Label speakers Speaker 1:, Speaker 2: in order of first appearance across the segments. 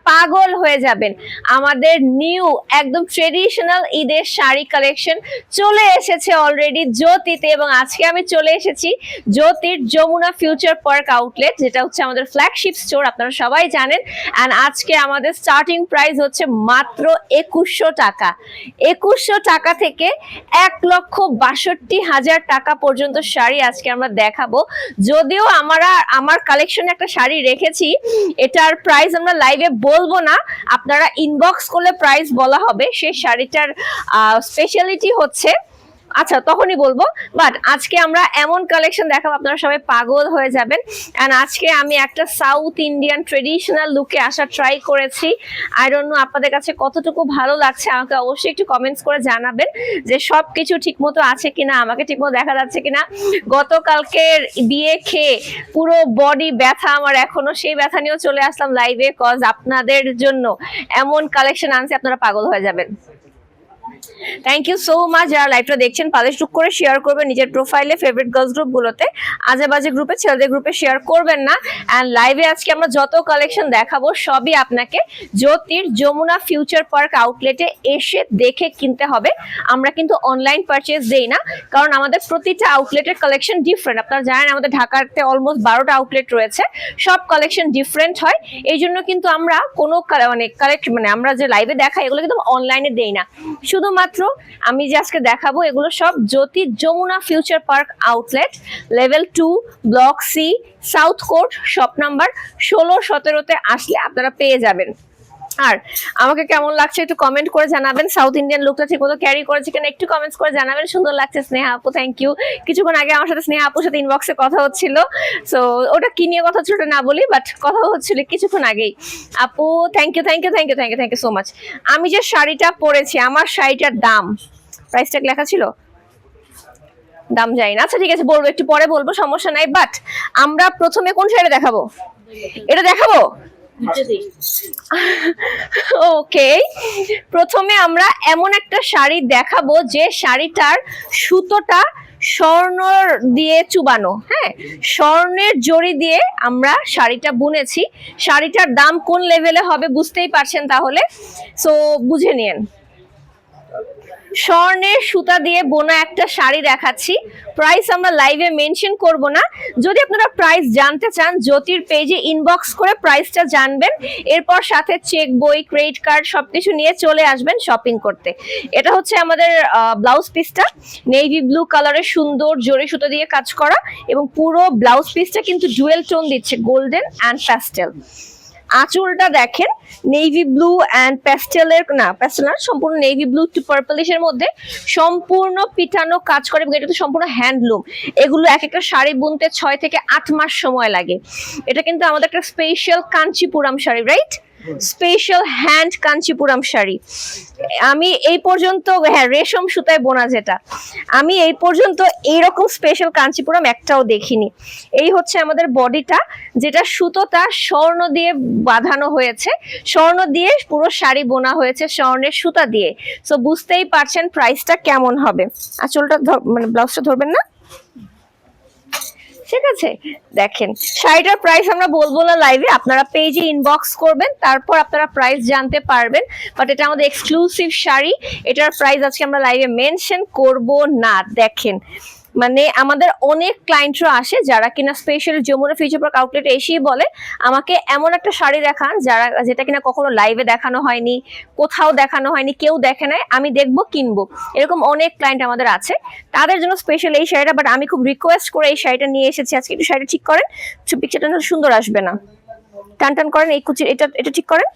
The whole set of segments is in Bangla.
Speaker 1: পাগল হয়ে যাবেন। আমাদের নিউ একদম ট্রেডিশনাল ঈদের শাড়ি কালেকশন চলে এসেছে অলরেডি জ্যোতিতে, এবং আজকে আমি চলে এসেছি জ্যোতির যমুনা ফিউচার পার্ক আউটলেট, যেটা হচ্ছে আমাদের ফ্ল্যাগশিপ স্টোর, আপনারা সবাই জানেন। অ্যান্ড আজকে আমাদের স্টার্টিং প্রাইস হচ্ছে মাত্র 2100 টাকা। 2100 টাকা থেকে 1,62,000 টাকা পর্যন্ত শাড়ি আজকে আমরা দেখাবো। যদিও আমার কালেকশনে একটা শাড়ি রেখেছি, এটার প্রাইস আমরা লাইভে বলবো না, আপনারা ইনবক্স করলে প্রাইস বলা হবে। সেই শাড়িটার স্পেশালিটি হচ্ছে, আচ্ছা তখনই বলবো, বাট আজকে আমরা এমন কালেকশন দেখাবো আপনারা সবাই পাগল হয়ে যাবেন। এন্ড আজকে আমি একটা সাউথ ইন্ডিয়ান ট্রেডিশনাল লুকে আসা ট্রাই করেছি। আই ডোন্ট নো আপনাদের কাছে কতটুকু ভালো লাগছে, আমাকে অবশ্যই একটু কমেন্টস করে জানাবেন যে সবকিছু ঠিকমতো আছে কিনা, আমাকে ঠিকমতো দেখা যাচ্ছে কিনা। গতকালকের বিয়ে খেয়ে পুরো বডি ব্যথা আমার এখনো, সেই ব্যথা নিয়েও চলে আসলাম লাইভে, কজ আপনাদের জন্য এমন কালেকশন আনছি আপনারা পাগল হয়ে যাবেন। Thank you so much. যারা লাইভটা দেখছেন পালিশ টুক করে শেয়ার করবেন নিজের প্রোফাইলে, ফেভারিট গার্লস গ্রুপগুলোতে, আজেবাজে গ্রুপে, ছেলেদের গ্রুপে শেয়ার করবেন না। অ্যান্ড লাইভে আজকে আমরা যত কালেকশন দেখাবো সবই আপনাকে জ্যোতির যমুনা ফিউচার পার্ক আউটলেটে এসে দেখে কিনতে হবে। আমরা কিন্তু অনলাইন পারচেজ দেই না, কারণ আমাদের প্রতিটা আউটলেটের কালেকশন ডিফারেন্ট। আপনারা জানেন আমাদের ঢাকাতে অলমোস্ট 12টা আউটলেট রয়েছে, সব কালেকশন ডিফারেন্ট হয়। এই জন্য কিন্তু আমরা কোনো আমরা যে লাইভে দেখাই এগুলো কিন্তু অনলাইনে দেই না। শুধুমাত্র আমি যে আজকে দেখাবো এগুলো সব Jyoti Jamuna Future Park outlet, level 2, block C, south court, shop number 16-17-তে আসলে আপনারা পেয়ে যাবেন। আর আমাকে কেমন লাগছে একটু কমেন্ট করে জানাবেন। সাউথ ইন্ডিয়ান লুকটা ঠিক মতো ক্যারি করেছে কিনা একটু কমেন্টস করে জানাবেন। সুন্দর লাগছে স্নেহা আপু, থ্যাংক ইউ। কিছুক্ষণ আগে আমার সাথে স্নেহা আপুর সাথে ইনবক্সে কথা হচ্ছিল, সো ওটা কি নিয়ে কথা হচ্ছিল ওটা না বলি, বাট কথা হচ্ছিল কিছুক্ষণ আগেই। আপু thank you, thank you, thank you, thank you, thank you so much. আমি যে শাড়িটা পরেছি, আমার শাড়িটার দাম, প্রাইসটা লেখা ছিল, দাম জানি না, আচ্ছা ঠিক আছে বলবো, একটু পরে বলবো, সমস্যা নাই। বাট আমরা প্রথমে কোন শাড়িটা দেখাবো? এটা দেখাবো। ওকে, প্রথমে আমরা এমন একটা শাড়ি দেখাবো যে শাড়িটার সুতোটা স্বর্ণ দিয়ে চুবানো, হ্যাঁ, স্বর্ণের জড়ি দিয়ে আমরা শাড়িটা বুনেছি। শাড়িটার দাম কোন লেভেলে হবে বুঝতেই পারছেন, তাহলে সো বুঝে নিন। স্বর্ণের সুতা দিয়ে বোনা একটা শাড়ি দেখাচ্ছি, প্রাইস আমরা লাইভে মেনশন করব না। যদি আপনারা প্রাইস জানতে চান জ্যোতির পেজে ইনবক্স করে প্রাইসটা জানবেন, এরপর সাথে চেক বই, ক্রেডিট কার্ড সবকিছু নিয়ে চলে আসবেন শপিং করতে। এটা হচ্ছে আমাদের ব্লাউজ পিসটা, নেভি ব্লু কালারের সুন্দর জরি সুতো দিয়ে কাজ করা, এবং পুরো ব্লাউজ পিসটা কিন্তু ডুয়েল টোন দিচ্ছে, গোল্ডেন অ্যান্ড প্যাস্টেল। আঁচলটা দেখেন নেভি ব্লু অ্যান্ড প্যাস্টেলের, না প্যাস্টেল না, সম্পূর্ণ নেভি ব্লু টু পার্পলিশের মধ্যে সম্পূর্ণ পিটানো কাজ করে, এবং এটা তো সম্পূর্ণ হ্যান্ডলুম। এগুলো এক একটা শাড়ি বুনতে 6 থেকে 8 মাস সময় লাগে। এটা কিন্তু আমাদের একটা special Kanchipuram sari, right? Special hand Kanchipuram sari. আমি এই পর্যন্ত, হ্যাঁ রেশম সুতায় বোনা, যেটা আমি এই পর্যন্ত এইরকম স্পেশাল কাঞ্চিপুরাম একটাও দেখিনি। এই হচ্ছে আমাদের বডিটা, যেটা সুতোটা স্বর্ণ দিয়ে বাঁধানো হয়েছে, স্বর্ণ দিয়ে পুরো শাড়ি বোনা হয়েছে স্বর্ণের সুতা দিয়ে। সো বুঝতেই পারছেন প্রাইসটা কেমন হবে। আঁচলটা মানে ব্লাউজটা ধরবেন না, ঠিক আছে? দেখেন শাড়িটার প্রাইস আমরা বলবো না লাইভে, আপনারা পেজে ইনবক্স করবেন, তারপর আপনারা প্রাইস জানতে পারবেন। বাট এটা আমাদের এক্সক্লুসিভ শাড়ি, এটার প্রাইস আজকে আমরা লাইভে মেনশন করব না। দেখেন মানে আমাদের অনেক ক্লায়েন্টরা আসে যারা কিনা স্পেশাল যমুনা ফিউচার পার্ক আউটলেটে এসেই বলে আমাকে এমন একটা শাড়ি দেখান যেটা কিনা কখনো লাইভে দেখানো হয়নি, কোথাও দেখানো হয়নি, কেউ দেখে নাই, আমি দেখবো কিনবো। এরকম অনেক ক্লায়েন্ট আমাদের আছে, তাদের জন্য স্পেশাল এই শাড়িটা। বাট আমি খুব রিকোয়েস্ট করে এই শাড়িটা নিয়ে এসেছি আজকে। একটু শাড়িটা ঠিক করেন, পিকচারটা সুন্দর আসবে না, টান টান করেন, এই কুচির এটা ঠিক করেন,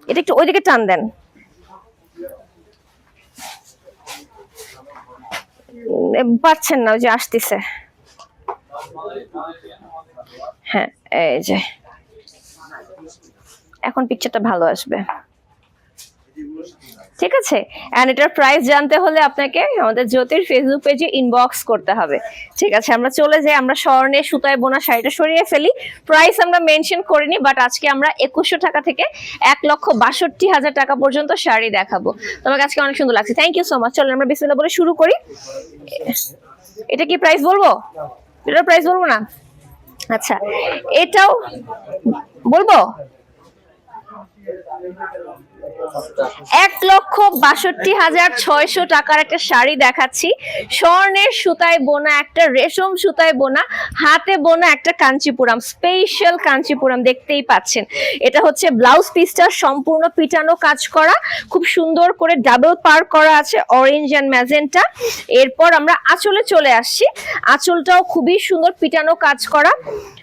Speaker 1: এটা একটু ওইদিকে টান দেন। পাচ্ছেন না, ওই যে আসতেছে, হ্যাঁ এই যে এখন পিকচারটা ভালো আসবে, ঠিক আছে? এন্ড এটার প্রাইস জানতে হলে আপনাকে আমাদের জ্যোতির ফেসবুক পেজে ইনবক্স করতে হবে, ঠিক আছে? আমরা চলে যাই, আমরা স্বর্ণের সুতায় বোনা শাড়িটা সরিয়ে ফেলি। প্রাইস আমরা মেনশন করিনি, বাট আজকে আমরা 2100 টাকা থেকে 1,62,000 টাকা পর্যন্ত শাড়ি দেখাবো। তোমার আজকে অনেক সুন্দর লাগছে, থ্যাংক ইউ সো মাচ। চলো আমরা বিসমিল্লাহ বলে শুরু করি। এটা কি প্রাইস বলবো? এটার প্রাইস বলবো না, আচ্ছা এটাও বলবো। 1,62,600 টাকার একটা শাড়ি দেখাচ্ছি, স্বর্ণের সুতায় বোনা, একটা রেশম সুতায় বোনা, হাতে বোনা একটা কাঞ্চিপুরাম, স্পেশাল কাঞ্চিপুরাম দেখতেই পাচ্ছেন। এটা হচ্ছে ব্লাউজ পিসটা সম্পূর্ণ পিটানো কাজ করা, খুব সুন্দর করে ডাবল পার করা আছে অরেঞ্জ এন্ড ম্যাজেন্টা। এরপর আমরা আঁচলে চলে আসছি, আঁচলটাও খুবই সুন্দর পিটানো কাজ করা।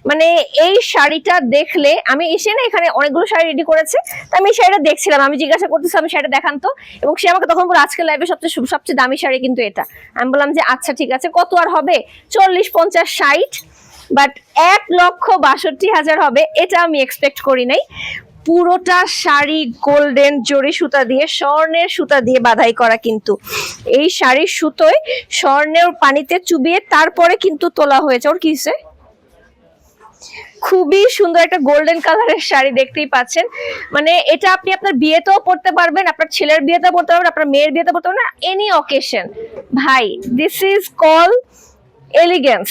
Speaker 1: মানে এই শাড়িটা দেখলে, আমি এসে না এখানে অনেকগুলো শাড়ি রেডি করেছে, তো আমি শাড়িটা দেখছিলাম, আমি জিজ্ঞাসা করতেছি আমি শাড়িটা দেখান তো, এবং সে আমাকে তখন বলে আজকে লাইভে সবচেয়ে দামি শাড়ি কিন্তু এটা। আমি বললাম যে আচ্ছা ঠিক আছে, কত আর হবে, 40, 50, 60, বাট 1,62,000 হবে এটা আমি এক্সপেক্ট করি নাই। পুরোটা শাড়ি গোল্ডেন জরি সুতা দিয়ে, স্বর্ণের সুতা দিয়ে বাঁধাই করা, কিন্তু এই শাড়ির সুতোয় স্বর্ণের পানিতে চুবিয়ে তারপরে কিন্তু তোলা হয়েছে। ওর কিসে খুবই সুন্দর একটা গোল্ডেন কালারের শাড়ি দেখতেই পাচ্ছেন। মানে এটা আপনি আপনার বিয়েতেও পরতে পারবেন, আপনার ছেলের বিয়েতেও পরতে পারবেন, আপনার মেয়ের বিয়েতে পরতে পারবেন, এনি অকেশন। ভাই দিস ইজ কল এলিগেন্স।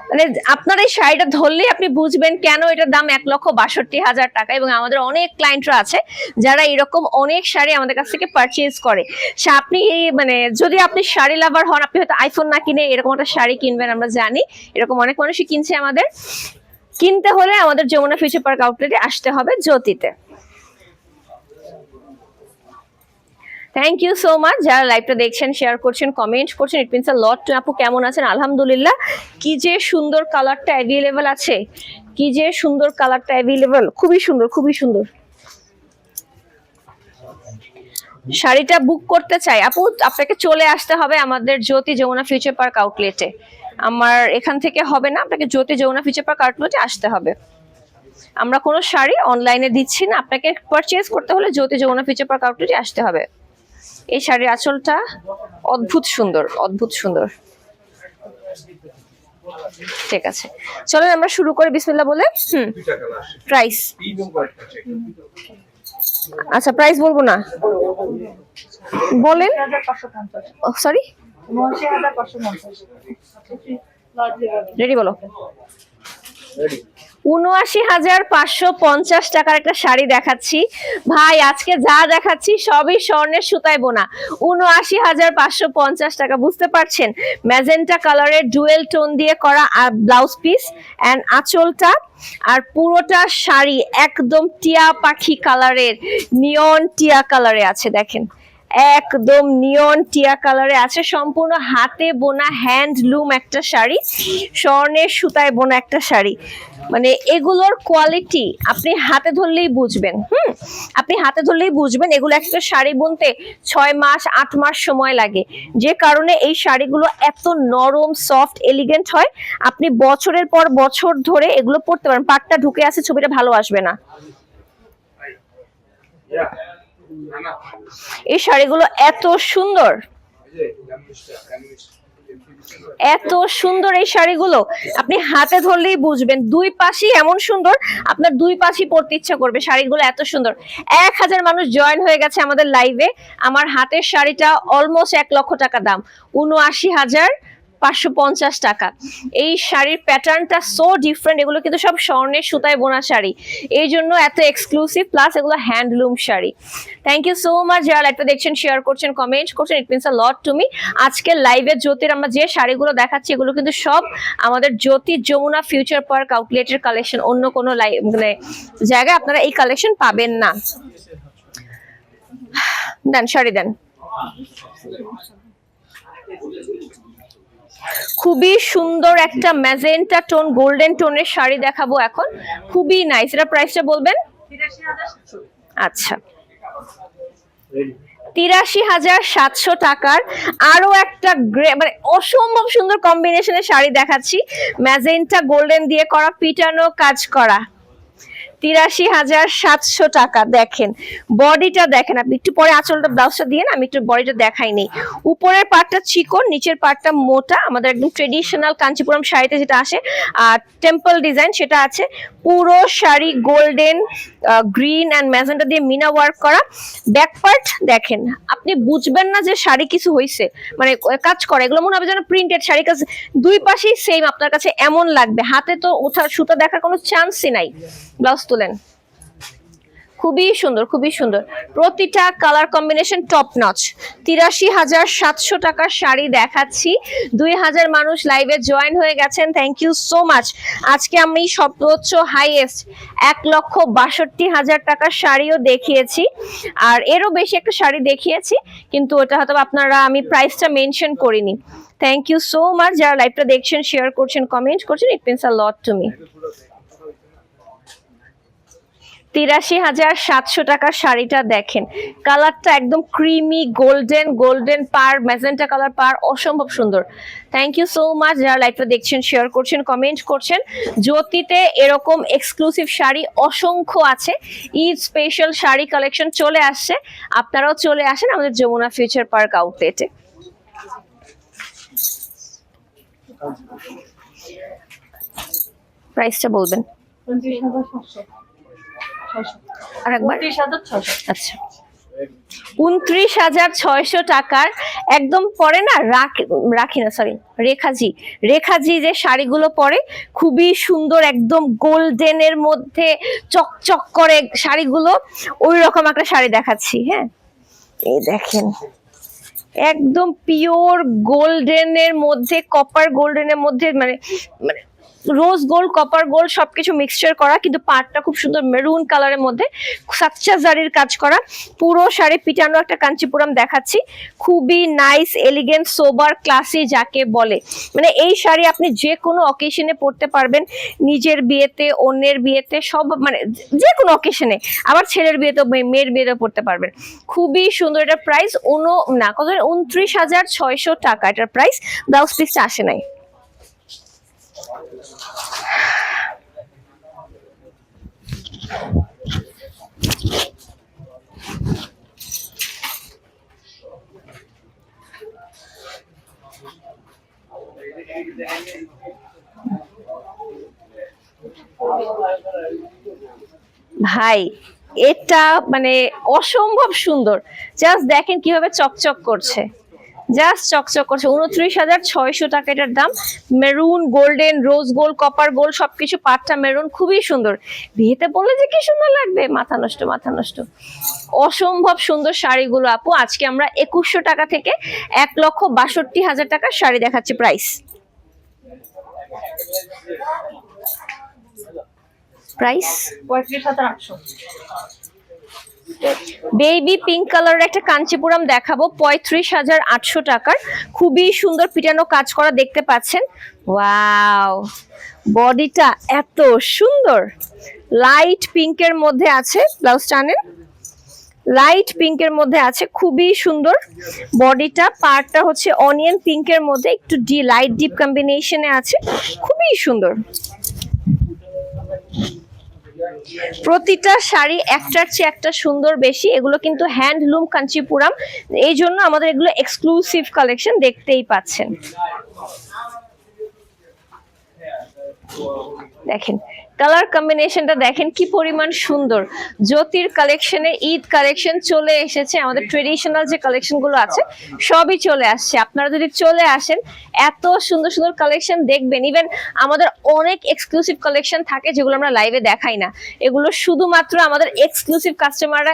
Speaker 1: মানে আপনার এই শাড়িটা ধরলেই আপনি বুঝবেন কেন এটার দাম 1,62,000 টাকা। এবং আমাদের অনেক ক্লায়েন্টরা আছে যারা এরকম অনেক শাড়ি আমাদের কাছ থেকে পারচেজ করে। আপনি মানে যদি আপনি শাড়ি লাভার হন, আপনি হয়তো আইফোন না কিনে এরকম একটা শাড়ি কিনবেন, আমরা জানি এরকম অনেক মানুষই কিনছে। আমাদের কিনতে হলে আমাদের যমুনা ফিউচার পার্ক আউটলেটে আসতে হবে, জ্যোতিতে। থ্যাংক ইউ সো মাচ যারা লাইভটা দেখছেন, শেয়ার করছেন, কমেন্ট করছেন, it means a lot two. আপু কেমন আছেন? আলহামদুলিল্লাহ। কি যে সুন্দর কালারটা অ্যাভেলেবল আছে, কি যে সুন্দর কালারটা অ্যাভেলেবল, খুবই সুন্দর, খুবই সুন্দর। শাড়িটা বুক করতে চাই আপু, আপনাকে চলে আসতে হবে আমাদের জ্যোতি যমুনা ফিউচার পার্ক আউটলেটে। আমার এখান থেকে হবে না, আপনাকে জ্যোতি যমুনা ফিউচার পার্ক আউটলেটে আসতে হবে। আমরা কোনো শাড়ি অনলাইনে দিচ্ছি না, আপনাকে পারচেজ করতে হলে জ্যোতি যমুনা ফিউচার পার্ক আউটলেটে আসতে হবে। এই শাড়ির আঁচলটা অদ্ভুত সুন্দর, অদ্ভুত সুন্দর। ঠিক আছে, চলেন আমরা শুরু করি বিসমিল্লাহ বলে। প্রাইস, আচ্ছা প্রাইস বলবো না, বলেন। সরি, রেডি বলো। ৭৯,৫৫০ টাকার একটা শাড়ি দেখাচ্ছি ভাই, আজকে যা দেখাচ্ছি সবই স্বর্ণের সুতায় বোনা। ৭৯,৫৫০ টাকা, বুঝতে পারছেন? ম্যাজেন্টা কালারের ডুয়েল টোন দিয়ে করা ব্লাউজ পিস এন্ড আঁচলটা, আর পুরোটা শাড়ি একদম টিয়া পাখি কালারের, নিয়ন টিয়া কালারে আছে, দেখেন একদম নিয়ন টিয়া কালারে আছে। সম্পূর্ণ হাতে বোনা হ্যান্ডলুম একটা শাড়ি, স্বর্ণের সুতায় বোনা একটা শাড়ি। মানে এগুলোর কোয়ালিটি আপনি হাতে ধরলেই বুঝবেন। আপনি হাতে ধরলেই বুঝবেন। এগুলো একটা শাড়ি বুনতে 6 মাস 8 মাস সময় লাগে, যে কারণে এই শাড়িগুলো এত নরম, সফট, এলিগেন্ট হয়। আপনি বছরের পর বছর ধরে এগুলো পরতে পারেন। পাটটা ঢুকে আছে, ছবিটা ভালো আসবে না। এই শাড়িগুলো এত সুন্দর, এত সুন্দর। এই শাড়িগুলো আপনি হাতে ধরলেই বুঝবেন, দুই পাশই এমন সুন্দর, আপনার দুই পাশই পরতে ইচ্ছা করবে। শাড়িগুলো এত সুন্দর। 1000 মানুষ জয়েন হয়ে গেছে আমাদের লাইভে। আমার হাতের শাড়িটা অলমোস্ট 1 লক্ষ টাকা দাম, ৭৯,৫৫০ টাকা। এই শাড়ির প্যাটার্নটা সো ডিফারেন্ট। এগুলো কিন্তু সব স্বর্ণের সুতায় বোনা শাড়ি, এই জন্য এত এক্সক্লুসিভ, প্লাস এগুলো handloom sari. Thank you so much যারা লাইভটা দেখছেন, শেয়ার করছেন, কমেন্ট করছেন, it means a lot to me. আজকে লাইভে জ্যোতির আমরা যে শাড়িগুলো দেখাচ্ছি এগুলো কিন্তু সব আমাদের Jyoti Jamuna Future park আউটলেটের collection. অন্য কোনো মানে জায়গায় আপনারা এই কালেকশন পাবেন না। দেন শাড়ি দেন। খুবই সুন্দর একটা ম্যাজেন্টা টোন, গোল্ডেন টোনের শাড়ি দেখাবো এখন, খুবই নাইস। এটা প্রাইসটা বলবেন? আচ্ছা, ৮৩,৭০০ টাকার আরো একটা মানে অসম্ভব সুন্দর কম্বিনেশনের শাড়ি দেখাচ্ছি, ম্যাজেন্টা গোল্ডেন দিয়ে করা, পিটানো কাজ করা। ৮৩,৭০০ টাকা। দেখেন বডিটা দেখেন, আপনি একটু পরে আঁচলটা ব্লাউজটা দিয়ে, আমি একটু বডিটা দেখাইনি। উপরের পার্টটা চিকন, নিচের পার্টটা মোটা, আমাদের একদম ট্রেডিশনাল কাঞ্চিপুরম শাড়িতে যেটা আসে, আর টেম্পল ডিজাইন সেটা আছে। পুরো sari golden, green and magenta দিয়ে মিনা ওয়ার্ক করা। ব্যাক পার্ট দেখেন, আপনি বুঝবেন না যে শাড়ি কিছু হয়েছে, মানে কাজ করা। এগুলো মনে হবে যেন প্রিন্টেড শাড়ি, কাজ দুই পাশেই সেম আপনার কাছে এমন লাগবে। হাতে তো ওঠা সুতা দেখার কোনো চান্সই নাই। ব্লাউজ তুলেন। খুবই সুন্দর, খুবই সুন্দর, প্রতিটা কালার কম্বিনেশন টপ নচ। ৮৩,৭০০ টাকার শাড়ি দেখাচ্ছি। ২,০০০ মানুষ লাইভে জয়েন হয়ে গেছেন, থ্যাংক ইউ সো মাচ। আজকে আমি সর্বোচ্চ হাইয়েস্ট ১,৬২,০০০ টাকার শাড়িও দেখিয়েছি, আর এরও বেশি একটা শাড়ি দেখিয়েছি, কিন্তু ওটা হয়তো আপনারা আমি প্রাইসটা মেনশন করিনি। থ্যাংক ইউ সো মাচ যারা লাইভটা দেখছেন, শেয়ার করছেন, কমেন্ট করছেন, it means a lot to me. ৮৩,৭০০ টাকার শাড়িটা দেখেন, কালারটা একদম ক্রিমি গোল্ডেন, গোল্ডেন পার ম্যাজেন্টা কালার পার, অসম্ভব সুন্দর। থ্যাংক ইউ সো মাচ যারা লাইভটা দেখছেন, শেয়ার করছেন, কমেন্ট করছেন। জ্যোতিতে এরকম এক্সক্লুসিভ শাড়ি অসংখ্য আছে, ঈদ স্পেশাল শাড়ি কালেকশন চলে আসছে, আপনারাও চলে আসেন আমাদের যমুনা ফিউচার পার্ক আউটলেটে। প্রাইসটা বলবেন আরেকবার। আচ্ছা, ২৯,৬০০ টাকার একদম পরে না রাখি না সরি রেখাজি যে শাড়িগুলো পরে খুবই সুন্দর, একদম গোল্ডেনের মধ্যে চকচক করে শাড়িগুলো, ওই রকম একটা শাড়ি দেখাচ্ছি। হ্যাঁ, এই দেখেন একদম পিওর গোল্ডেনের মধ্যে, কপার গোল্ডেনের মধ্যে, মানে রোজ গোল্ড কপার গোল্ড সবকিছু মিক্সচার করা, কিন্তু পাটটা খুব সুন্দর মেরুন কালারের মধ্যে সাচ্চা জারির কাজ করা, পুরো শাড়ি পিটানো একটা কাঞ্চিপুরম দেখাচ্ছি। খুবই নাইস, এলিগেন্ট, সোবার, ক্লাসি যাকে বলে, মানে এই শাড়ি আপনি যে কোনো অকেশনে পরতে পারবেন, নিজের বিয়েতে, অন্যের বিয়েতে, সব মানে যে কোনো অকেশনে, আবার ছেলের বিয়েতে, মেয়ের বিয়েতে পরতে পারবেন। খুবই সুন্দর। এটার প্রাইস ২৯,৬০০ টাকা এটার প্রাইস। ব্লাউজ পিসটা আসে নাই। ভাই এটা মানে অসম্ভব সুন্দর, জাস্ট দেখেন কিভাবে চকচক করছে, জাস্ট চকচক করছে। ২৯,৬০০ টাকা এটার দাম। Maroon, golden, rose gold, copper gold সবকিছু, পাটটা মেরুন, খুবই সুন্দর। বিয়েতে বললে যে কি সুন্দর লাগবে, মাথা নষ্ট, মাথা নষ্ট। অসম্ভব সুন্দর শাড়িগুলো আপু। আজকে আমরা ২১০০ টাকা থেকে ১,৬২,০০০ টাকার শাড়ি দেখাচ্ছি। Price price
Speaker 2: ৩৫,৮০০।
Speaker 1: বেবি পিঙ্ক কালারের একটা কাঞ্চিপুরম দেখাবো ৩৫,৮০০ টাকার। খুবই সুন্দর পিটানো কাজ করা দেখতে পাচ্ছেন। ওয়াও, বডিটা এত সুন্দর, লাইট পিঙ্কের মধ্যে আছে, ব্লাউজ টানেন, লাইট পিঙ্কের মধ্যে আছে, খুবই সুন্দর বডিটা। পার্টটা হচ্ছে অনিয়ন পিঙ্কের মধ্যে একটু লাইট ডিপ কম্বিনেশনে আছে, খুবই সুন্দর। প্রতিটা শাড়ি একটার চেয়ে একটা সুন্দর বেশি। এগুলো কিন্তু হ্যান্ডলুম কাঞ্চিপুরম, এই জন্য আমাদের এগুলো এক্সক্লুসিভ কালেকশন, দেখতেই পাচ্ছেন। দেখেন কালার কম্বিনেশনটা দেখেন কি পরিমাণ সুন্দর। জ্যোতির কালেকশনে ঈদ কালেকশন চলে এসেছে, আমাদের ট্রেডিশনাল যে কালেকশন গুলো আছে সবই চলে আসছে। আপনারা যদি চলে আসেন এত সুন্দর সুন্দর কালেকশন দেখবেন। ইভেন আমাদের অনেক এক্সক্লুসিভ কালেকশন থাকে যেগুলো আমরা লাইভে দেখাই না, এগুলো শুধুমাত্র আমাদের এক্সক্লুসিভ কাস্টমাররা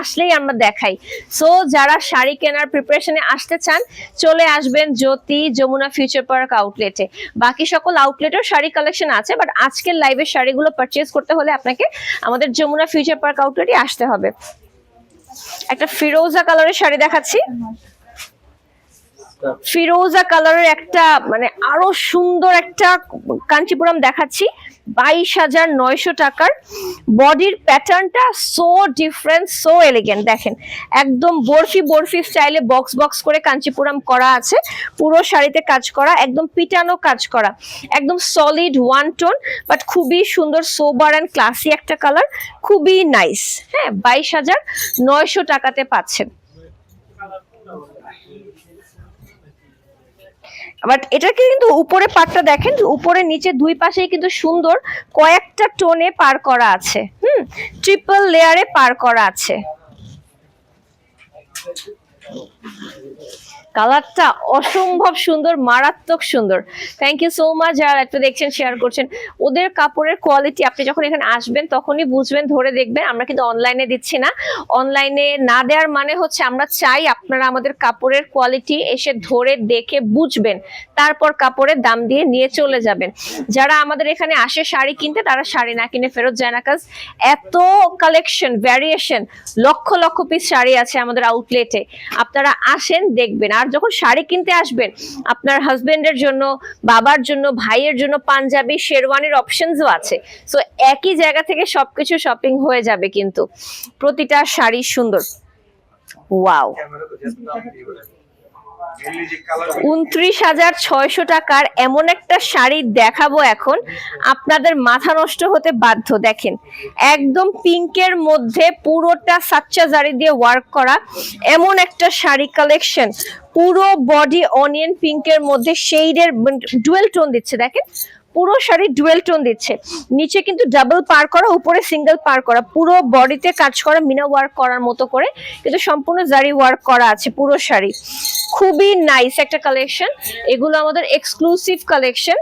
Speaker 1: আসলেই আমরা দেখাই। সো যারা শাড়ি কেনার প্রিপারেশনে আসতে চান চলে আসবেন জ্যোতি যমুনা ফিউচার পার্ক আউটলেটে। বাকি সকল আউটলেটেও শাড়ি কালেকশন আছে, বাট আজকের লাইভে শাড়িগুলো পারচেজ করতে হলে আপনাকে আমাদের যমুনা ফিউচার পার্ক আউটলেটে আসতে হবে। একটা ফিরোজা কালারের শাড়ি দেখাচ্ছি, ফিরোজা কালারের একটা মানে আরো সুন্দর একটা কাঞ্চিপুরম দেখাচ্ছি 22,900 টাকার। বডির প্যাটার্নটা সো ডিফারেন্ট, সো এলিগেন্ট। দেখেন একদম বরফি বরফি স্টাইলে বক্স বক্স করে কাঞ্চিপুরম করা আছে, পুরো শাড়িতে কাজ করা, একদম পিটানো কাজ করা, একদম সলিড ওয়ান টোন, বাট খুবই সুন্দর, সোবার অ্যান্ড ক্লাসি একটা কালার, খুবই নাইস। হ্যাঁ, 22,900 টাকাতে পাচ্ছেন। বাট এটাকে কিন্তু উপরে পাটটা দেখেন, উপরে নিচে দুই পাশেই কিন্তু সুন্দর কয়েকটা টোনে পার করা আছে, ট্রিপল লেয়ারে পার করা আছে। কালারটা অসম্ভব সুন্দর, মারাত্মক সুন্দর। থ্যাংক ইউ সো মাচ যারা একটু দেখছেন, শেয়ার করছেন। ওদের কাপড়ের কোয়ালিটি আপনি যখন এখানে আসবেন তখনই বুঝবেন, ধরে দেখবেন। আমরা কিন্তু অনলাইনে দিচ্ছি না। অনলাইনে না দেওয়ার মানে হচ্ছে আমরা চাই আপনারা আমাদের কাপড়ের কোয়ালিটি এসে ধরে দেখে বুঝবেন, তারপর কাপড়ের দাম দিয়ে নিয়ে চলে যাবেন। যারা আমাদের এখানে আসে শাড়ি কিনতে, তারা শাড়ি না কিনে ফেরত যায় না। কাজ এত collection, variation, lakh lakh piece sari আছে আমাদের আউটলেটে। আপনারা আসেন, দেখবেন। আর যখন শাড়ি কিনতে আসবেন, আপনার হাজবেন্ডের জন্য, বাবার জন্য, ভাইয়ের জন্য পাঞ্জাবি, শেরওয়ানির অপশনসও আছে। সো একই জায়গা থেকে সবকিছু শপিং হয়ে যাবে। কিন্তু প্রতিটা শাড়ি সুন্দর। ওয়াও, 29,600 টাকার এমন একটা শাড়ি দেখাবো এখন, আপনাদের মাথা নষ্ট হতে বাধ্য। দেখেন, একদম পিঙ্কের মধ্যে পুরোটা সাচ্চা জারি দিয়ে ওয়ার্ক করা এমন একটা শাড়ি কালেকশন। পুরো বডি অনিয়ন পিঙ্কের মধ্যে শেডের ডুয়েল টোন দিচ্ছে। দেখেন, পুরো শাড়ি ডুয়েল টোন দিচ্ছে। নিচে কিন্তু ডাবল পার করা, উপরে সিঙ্গেল পার করা, পুরো বডিতে কাজ করা, মিনা ওয়ার্ক করার মতো করে, কিন্তু সম্পূর্ণ জারি ওয়ার্ক করা আছে পুরো শাড়ি। খুবই নাইস একটা কালেকশন। এগুলো আমাদের এক্সক্লুসিভ কালেকশন।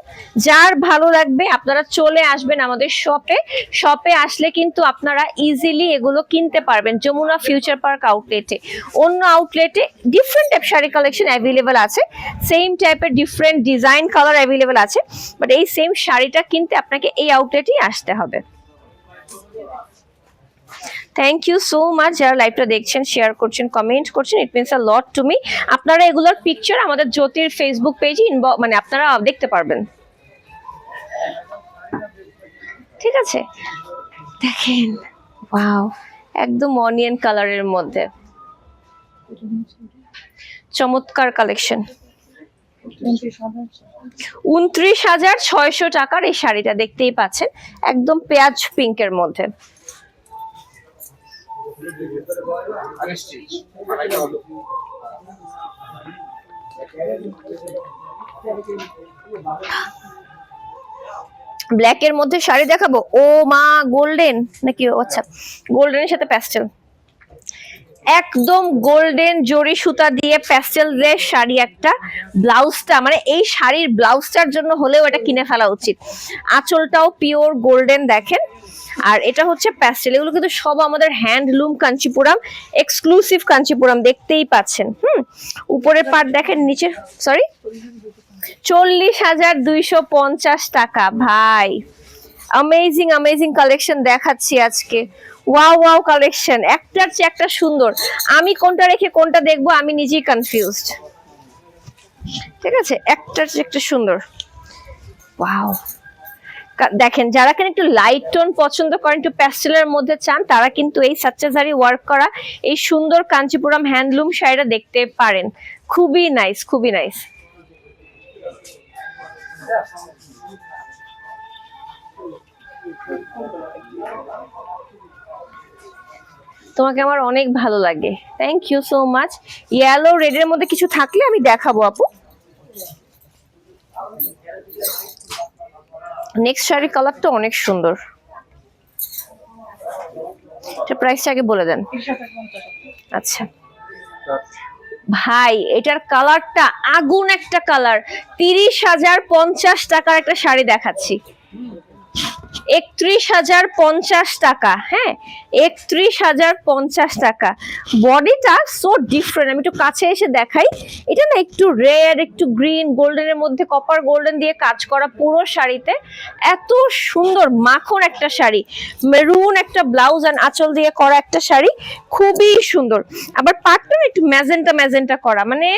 Speaker 1: যার ভালো লাগবে আপনারা চলে আসবেন আমাদের শপে। শপে আসলে কিন্তু আপনারা ইজিলি এগুলো কিনতে পারবেন যমুনা ফিউচার পার্ক আউটলেটে। অন্য আউটলেটে different type sari collection available আছে, সেম টাইপের ডিফারেন্ট ডিজাইন, কালার অ্যাভেলেবেল আছে, বাট এই সেম শাড়িটা কিনতে আপনাকে এই আউটলেটেই আসতে হবে। থ্যাংক ইউ সো মাচ যারা লাইভটা দেখছেন, শেয়ার করছেন, কমেন্ট করছেন। It means a lot to me. আপনারা এগুলোর পিকচার আমাদের জ্যোতির ফেসবুক পেজে মানে আপনারা দেখতে পারবেন। ঠিক আছে, দেখেন, ওয়াও, একদম অনিয়ন কালারের মধ্যে চমৎকার কালেকশন। 29,600 টাকার এই শাড়িটা দেখতেই পাচ্ছেন, একদম পেঁয়াজ পিঙ্কের মধ্যে। ব্ল্যাকের মধ্যে শাড়ি দেখাবো। ও মা, গোল্ডেন নাকি? আচ্ছা, গোল্ডেনের সাথে প্যাস্টেল, একদম গোল্ডেন জরি সুতা দিয়ে প্যাস্টেল দিয়ে শাড়ি একটা। ব্লাউজটা মানে এই শাড়ির ব্লাউজটার জন্য হলেও এটা কিনে ফেলা উচিত। আঁচলটাও পিওর গোল্ডেন দেখেন, আর এটা হচ্ছে প্যাস্টেল। এগুলো কিন্তু সব আমাদের হ্যান্ডলুম কাঞ্চিপুরাম, এক্সক্লুসিভ কাঞ্চিপুরাম, দেখতেই পাচ্ছেন। উপরের পার্ট দেখেন, নিচে সরি 40,250 টাকা। ভাই, অ্যামেজিং অ্যামেজিং কালেকশন দেখাচ্ছি আজকে। ওয়াও ওয়াও কালেকশন, একটার চেয়ে একটা সুন্দর। আমি কোনটা রেখে কোনটা দেখবো আমি নিজেই কনফিউজড। ঠিক আছে, একটার চেয়ে একটা সুন্দর। ওয়াও, দেখেন, যারা কিনা একটু লাইট টোন পছন্দ করেন, একটু প্যাস্টেলের মধ্যে চান, তারা কিন্তু এই সাচ্চাজারি ওয়ার্ক করা এই সুন্দর কাঞ্চিপুরম হ্যান্ডলুম শাড়িটা দেখতে পারেন। খুবই নাইস, খুবই নাইস। তোমাকে আমার অনেক ভালো লাগে, thank you so much. Yellow রেডের মধ্যে কিছু থাকলে আমি দেখাবো আপু। নেক্সট শাড়ির কালারটা অনেক সুন্দর। এটা প্রাইসটা আগে বলে দেন। আচ্ছা ভাই, এটার কালারটা আগুন একটা কালার। 30,050 টাকার একটা শাড়ি দেখাচ্ছি। 31,050 টাকা। হ্যাঁ, 31,050 টাকা। বডিটা সো ডিফারেন্ট, আমি একটু কাছে এসে দেখাই। এটা না একটু রেড, একটু গ্রিন, গোল্ডেনের মধ্যে কপার গোল্ডেন দিয়ে কাজ করা পুরো শাড়িতে। এত সুন্দর মাখন একটা শাড়ি, মেরুন একটা ব্লাউজ আর আঁচল দিয়ে করা একটা শাড়ি, খুবই সুন্দর। আবার পাটটা একটু ম্যাজেন্টা ম্যাজেন্টা করা, মানে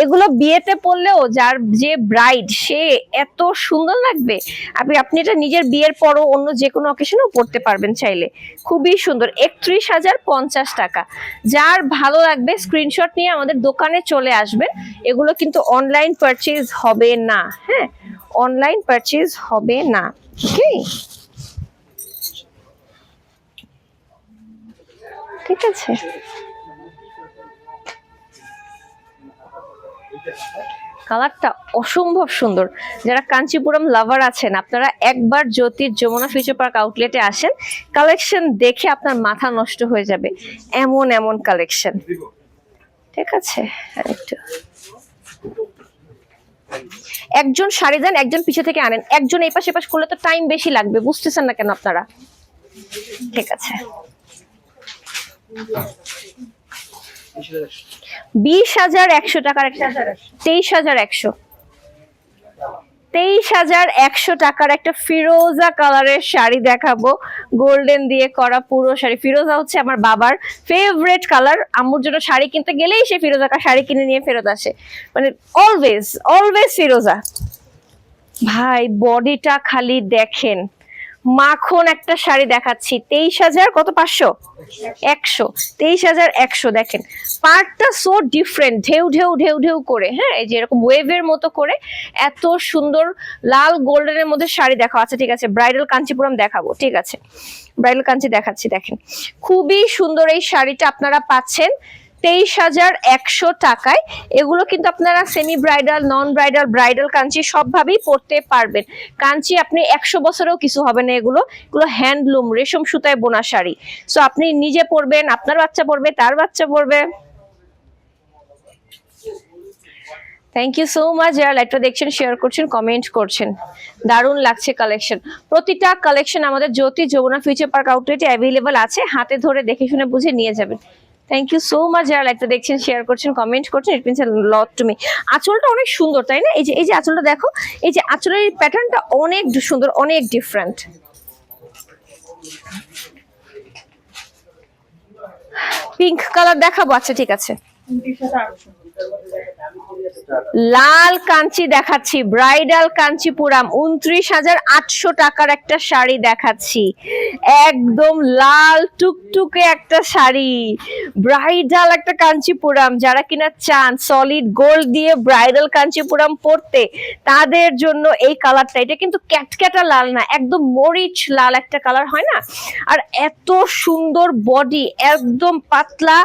Speaker 1: এগুলো বিয়েতে পরলেও যার যে ব্রাইড সে এত সুন্দর লাগবে। আপনি এটা নিজের বিয়ের পরও অন্য যে কোনো অকেশনেও পরতে পারবেন চাইলে। খুবই সুন্দর। 31,050 টাকা। যার ভালো লাগবে স্ক্রিনশট নিয়ে আমাদের দোকানে চলে আসবেন। এগুলো কিন্তু অনলাইন পারচেজ হবে না। হ্যাঁ, অনলাইন পারচেজ হবে না। ওকে, ঠিক আছে। কালারটা অসম্ভব সুন্দর। যারা কাঞ্চিপুরম লাভার আছেন, আপনারা একবার জ্যোতির যমুনা ফিউচার পার্ক আউটলেটে আসেন, কালেকশন দেখে আপনার মাথা নষ্ট হয়ে যাবে। এমন এমন কালেকশন। ঠিক আছে, একটু একজন শাড়ি দেন, একজন পিছে থেকে আনেন, একজন এই পাশে পাশ করলে তো টাইম বেশি লাগবে, বুঝতেছেন না কেন আপনারা? ঠিক আছে, 20,100 টাকার একটা 23,100 23,100 টাকার একটা ফিরোজা কালারের শাড়ি দেখাবো, গোল্ডেন দিয়ে করা পুরো শাড়ি। ফিরোজা হচ্ছে আমার বাবার ফেভারিট কালার, আম্মুর জন্য শাড়ি কিনতে গেলেই সে ফিরোজা শাড়ি কিনে নিয়ে ফেরত আসে, মানে অলওয়েজ অলওয়েজ ফিরোজা। ভাই বডিটা খালি দেখেন, মাখন একটা শাড়ি দেখাচ্ছি, 23,000 কত 500 100 23,100 দেখেন পার্টটা সো ডিফারেন্ট, ঢেউ ঢেউ ঢেউ ঢেউ করে, হ্যাঁ এই যে এরকম ওয়েভের মতো করে এত সুন্দর লাল গোল্ডেনের মধ্যে শাড়ি দেখা। আচ্ছা ঠিক আছে, ব্রাইডাল কাঞ্চিপুরম দেখাবো, ঠিক আছে ব্রাইডাল কাঞ্চি দেখাচ্ছি। দেখেন খুবই সুন্দর এই শাড়িটা আপনারা পাচ্ছেন 23,100 টাকায়। এগুলো কিন্তু আপনারা সেমি ব্রাইডাল, নন ব্রাইডাল, ব্রাইডাল কাঞ্চি সবভাবেই পরতে পারবেন। কাঞ্চি আপনি 100 বছরেও কিছু হবে না, এগুলো হ্যান্ডলুম রেশম সুতায় বোনা শাড়ি। সো আপনি নিজে পরবেন, আপনার বাচ্চা পরবে, তার বাচ্চা পরবে। থ্যাংক ইউ সো মাচ যারা লাইভটা দেখছেন, শেয়ার করছেন, কমেন্ট করছেন। দারুণ লাগছে কালেকশন, প্রতিটা কালেকশন আমাদের জ্যোতি যমুনা ফিউচার পার্ক আউটলেটে অ্যাভেলেবল আছে, হাতে ধরে দেখে শুনে বুঝে নিয়ে যাবেন। থ্যাংক ইউ সো মাচ যারা লাইভটা দেখছেন, শেয়ার করছেন, কমেন্ট করছেন, it means a lot to me. আঁচলটা অনেক সুন্দর তাই না? এই যে আঁচলটা দেখো, এই যে আঁচলের প্যাটার্নটা অনেক সুন্দর, অনেক ডিফারেন্ট। পিঙ্ক কালার দেখাবো, আচ্ছা ঠিক আছে। লাল কাঞ্চি দেখাচ্ছি, ব্রাইডাল কাঞ্চিপুরাম 29,800 টাকার একটা শাড়ি দেখাচ্ছি, একদম লাল টুকটুকে একটা শাড়ি, ব্রাইডাল একটা কাঞ্চিপুরাম। যারা কিনা চান সলিড গোল্ড দিয়ে ব্রাইডাল কাঞ্চিপুরাম পরতে, তাদের জন্য এই কালারটা। এটা কিন্তু ক্যাটক্যাটা লাল না, একদম মরিচ লাল একটা কালার হয় না, আর এত সুন্দর বডি, একদম পাতলা,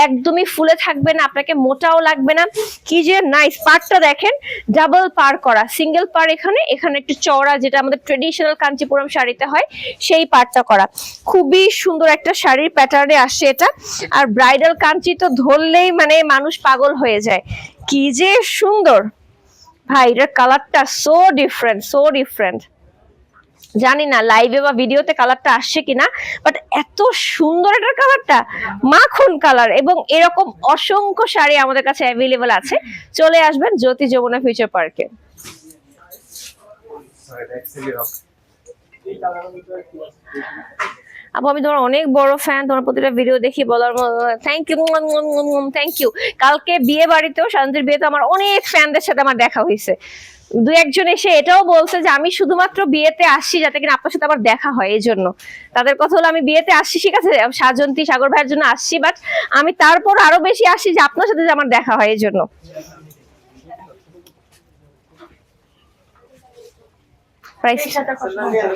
Speaker 1: একদমই ফুলে থাকবে না, আপনাকে মোটাও লাগবে না। কি যে নাইস, পাড়টা দেখেন ডাবল পার করা, সিঙ্গেল পার এখানে, এখানে একটু চওড়া, যেটা আমাদের ট্রেডিশনাল কাঞ্চিপুরম শাড়িতে হয় সেই পাড়টা করা। খুবই সুন্দর একটা শাড়ির প্যাটার্নে আসছে এটা। আর ব্রাইডাল কাঞ্চি তো ধরলেই মানে মানুষ পাগল হয়ে যায়, কি যে সুন্দর ভাই, এটার কালারটা সো ডিফারেন্ট, সো ডিফারেন্ট। জানি না লাইভে বা ভিডিওতে কালারটা আসছে কিনা, বাট এত সুন্দর এটার কালারটা, মাখন কালার। এবং এরকম অসংখ্য শাড়ি আমাদের কাছে অ্যাভেলেবল আছে, চলে আসবেন জ্যোতি যমুনা ফিউচার পার্কে। আপু আমি তোমার অনেক বড় ফ্যান, তোমার প্রতিটা ভিডিও দেখি বলার মতো। Thank you, thank you. কালকে বিয়ে বাড়িতেও, শান্তির বিয়েতে আমার অনেক ফ্যানদের সাথে আমার দেখা হয়েছে, দু একজন এসে এটাও বলছে যে আমি শুধুমাত্র বিয়েতে আসছি যাতে কিনা আপনার সাথে আবার দেখা হয়, এই জন্য। তাদের কথা হলো আমি বিয়েতে আসছি ঠিক আছে, সাজন্তী সাগর ভাইয়ের জন্য আসছি, বাট আমি তারপর আরো বেশি আসছি যে আপনার সাথে আমার দেখা হয়, এই জন্য।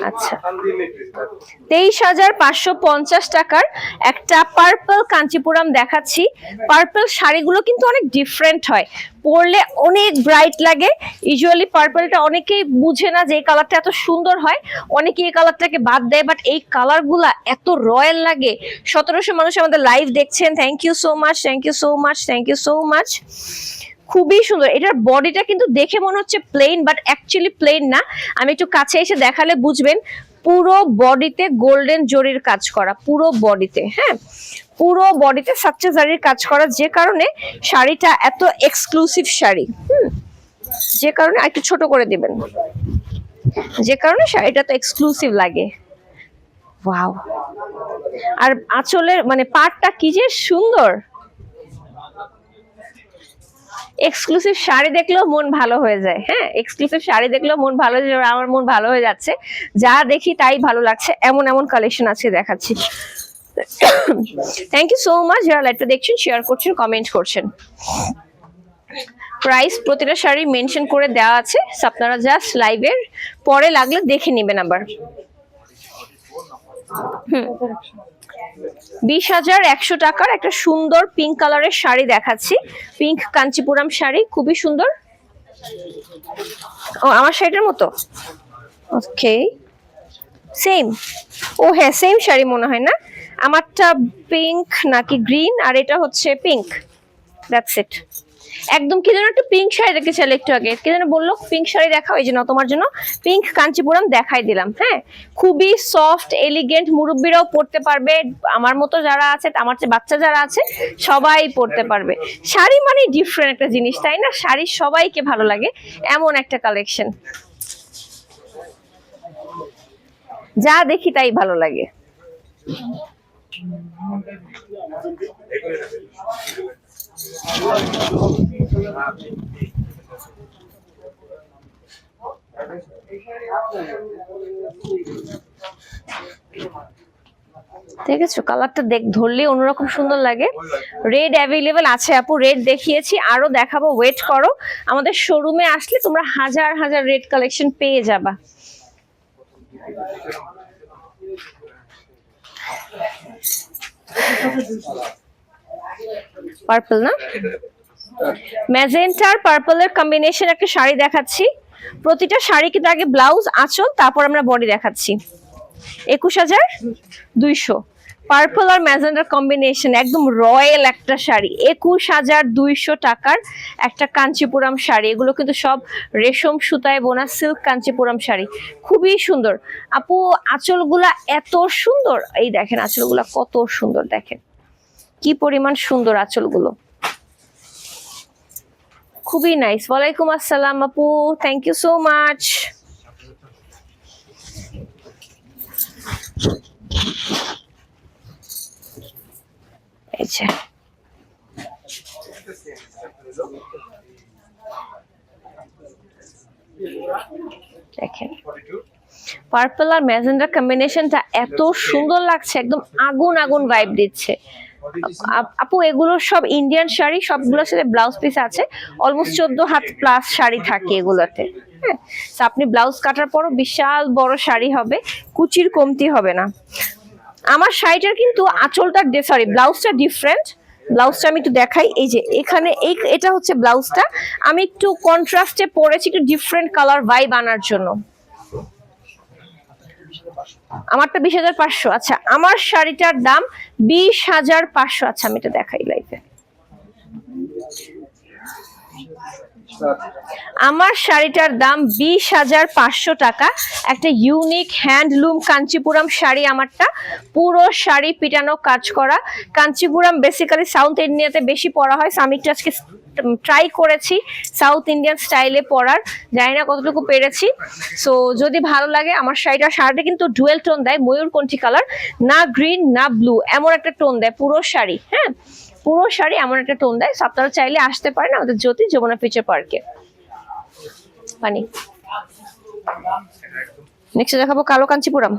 Speaker 1: আচ্ছা 23,550 টাকার একটা পার্পল কাঞ্চিপুরাম দেখাচ্ছি। পার্পল শাড়িগুলো কিন্তু অনেক ডিফারেন্ট হয়, পরলে অনেক ব্রাইট লাগে। ইউজুয়ালি পার্পলটা অনেকেই বুঝে না যে এই কালারটা এত সুন্দর হয়, অনেকে এই কালারটাকে বাদ দেয়, বাট এই কালারগুলা এত রয়্যাল লাগে। 1700 মানুষ আমাদের লাইভ দেখছেন, thank you so much, thank you so much, thank you so much. খুবই সুন্দর, এটার বডিটা কিন্তু দেখে মনে হচ্ছে প্লেন, বাট অ্যাকচুয়ালি প্লেন না। আমি একটু কাছে এসে দেখালে বুঝবেন, পুরো বডিতে গোল্ডেন জরির কাজ করা, পুরো বডিতে, হ্যাঁ পুরো বডিতে সাচ্চা জারির কাজ করা, যে কারণে শাড়িটা এত এক্সক্লুসিভ শাড়ি। যে কারণে একটু ছোট করে দিবেন, যে কারণে শাড়িটা তো এক্সক্লুসিভ লাগে। ওয়াও, আর আঁচলের মানে পাড়টা কি যে সুন্দর। এক্সক্লুসিভ শাড়ি দেখলেও মন ভালো হয়ে যায়, হ্যাঁ এক্সক্লুসিভ শাড়ি দেখলেও মন ভালো হয়ে যায়, আমার মন ভালো হয়ে যাচ্ছে, যা দেখি তাই ভালো লাগছে, এমন এমন কালেকশন আছে দেখাচ্ছি। থ্যাংক ইউ সো মাচ যারা লাইভটা দেখছেন, শেয়ার করছেন, কমেন্ট করছেন। প্রাইস প্রতিটা শাড়ি মেনশন করে দেওয়া আছে, আপনারা জাস্ট লাইভের পরে লাগলে দেখে নেবেন আবার। 20,100 টাকার একটা সুন্দর পিঙ্ক কালারের শাড়ি দেখাচ্ছি, পিঙ্ক কাঞ্চিপুরাম শাড়ি, খুবই সুন্দর। ও আমার শাড়িটার মতো, ওকে সেম, ও হ্যাঁ সেম শাড়ি মনে হয় না, আমারটা পিঙ্ক নাকি গ্রিন, আর এটা হচ্ছে পিঙ্ক। That's it. একদম কি যেন একটা পিঙ্ক শাড়ি দেখেছিলে একটু আগে, কি যেন বললো পিঙ্ক শাড়ি দেখাও, এই জন্য তোমার জন্য পিঙ্ক কাঞ্চিপুরম দেখাই দিলাম। হ্যাঁ, খুবই সফট এলিগেন্ট, মুরব্বীরাও পরতে পারবে, আমার মতো যারা আছে, আমার চেয়ে বাচ্চা যারা আছে সবাই পরতে পারবে। শাড়ি মানে ডিফারেন্ট একটা জিনিস, তাই না? শাড়ি সবাইকে ভালো লাগে, এমন একটা কালেকশন, যা দেখি তাই ভালো লাগে। দেখেছো কালারটা ধরলেই অন্যরকম সুন্দর লাগে। রেড অ্যাভেলেবেল আছে আপু, রেড দেখিয়েছি, আরো দেখাবো, ওয়েট করো। আমাদের শোরুমে আসলে তোমরা হাজার হাজার রেড কালেকশন পেয়ে যাবা। পার্পল না, ম্যাজেন্টা আর পার্পলের কম্বিনেশন একটা শাড়ি দেখাচ্ছি। প্রতিটা শাড়ি কিন্তু আগে ব্লাউজ, আঁচল, তারপর আমরা বডি দেখাচ্ছি। 21,200 পার্পল আর ম্যাজেন্টার কম্বিনেশন, একদম রয়্যাল একটা শাড়ি। 21,200 টাকার একটা কাঞ্চিপুরম শাড়ি। এগুলো কিন্তু সব রেশম সুতায় বোনা সিল্ক কাঞ্চিপুরম শাড়ি, খুবই সুন্দর। আপু আঁচলগুলা এত সুন্দর, এই দেখেন আঁচলগুলা কত সুন্দর, দেখেন কি পরিমাণ সুন্দর আঁচলগুলো, খুবই নাইস। ওয়ালাইকুম আসসালাম আপু, থ্যাংক ইউ সো মাচ। দেখেন পার্পল আর ম্যাজেন্ডার কম্বিনেশনটা এত সুন্দর লাগছে, একদম আগুন আগুন ভাইব দিচ্ছে। আপু এগুলো সব ইন্ডিয়ান শাড়ি, সবগুলোর সাথে ব্লাউজ পিস আছে, অলমোস্ট 14 হাত প্লাস শাড়ি থাকে এগুলোতে। হ্যাঁ, আপনি ব্লাউজ কাটার পরও বিশাল বড় শাড়ি হবে, কুচির কমতি হবে না। আমার শাড়িটার কিন্তু আঁচলটা সরি ব্লাউজটা ডিফারেন্ট। ব্লাউজটা আমি একটু দেখাই, এই যে এখানে এটা হচ্ছে ব্লাউজটা, আমি একটু কন্ট্রাস্টে পরেছি একটু ডিফারেন্ট কালার ভাইব আনার জন্য। আমারটা 20,500। আচ্ছা আমার শাড়িটার দাম 20,500। আচ্ছা আমি এটা দেখাই লাইভে। আমার শাড়িটার দাম 20,500 টাকা। একটা ইউনিক হ্যান্ডলুম কাঞ্চিপুরম শাড়ি আমারটা, পুরো শাড়ি পিটানো কাজ করা। কাঞ্চিপুরম বেসিক্যালি সাউথ ইন্ডিয়াতে বেশি পরা হয়, আমি একটু আজকে ট্রাই করেছি সাউথ ইন্ডিয়ান স্টাইলে পরার, জানি না কতটুকু পেরেছি। সো যদি ভালো লাগে আমার শাড়িটা কিন্তু ডুয়েল টোন দেয়, ময়ূরকণ্ঠী কালার, না গ্রিন না ব্লু, এমন একটা টোন দেয় পুরো শাড়ি। হ্যাঁ, পুরো শাড়ি এমন একটা টোন দেয়। আপনারা চাইলে আসতে পারেন আমাদের জ্যোতি যমুনা ফিউচার পার্কে। পানি নেক্সট দেখাবো কালো কাঞ্চিপুরম।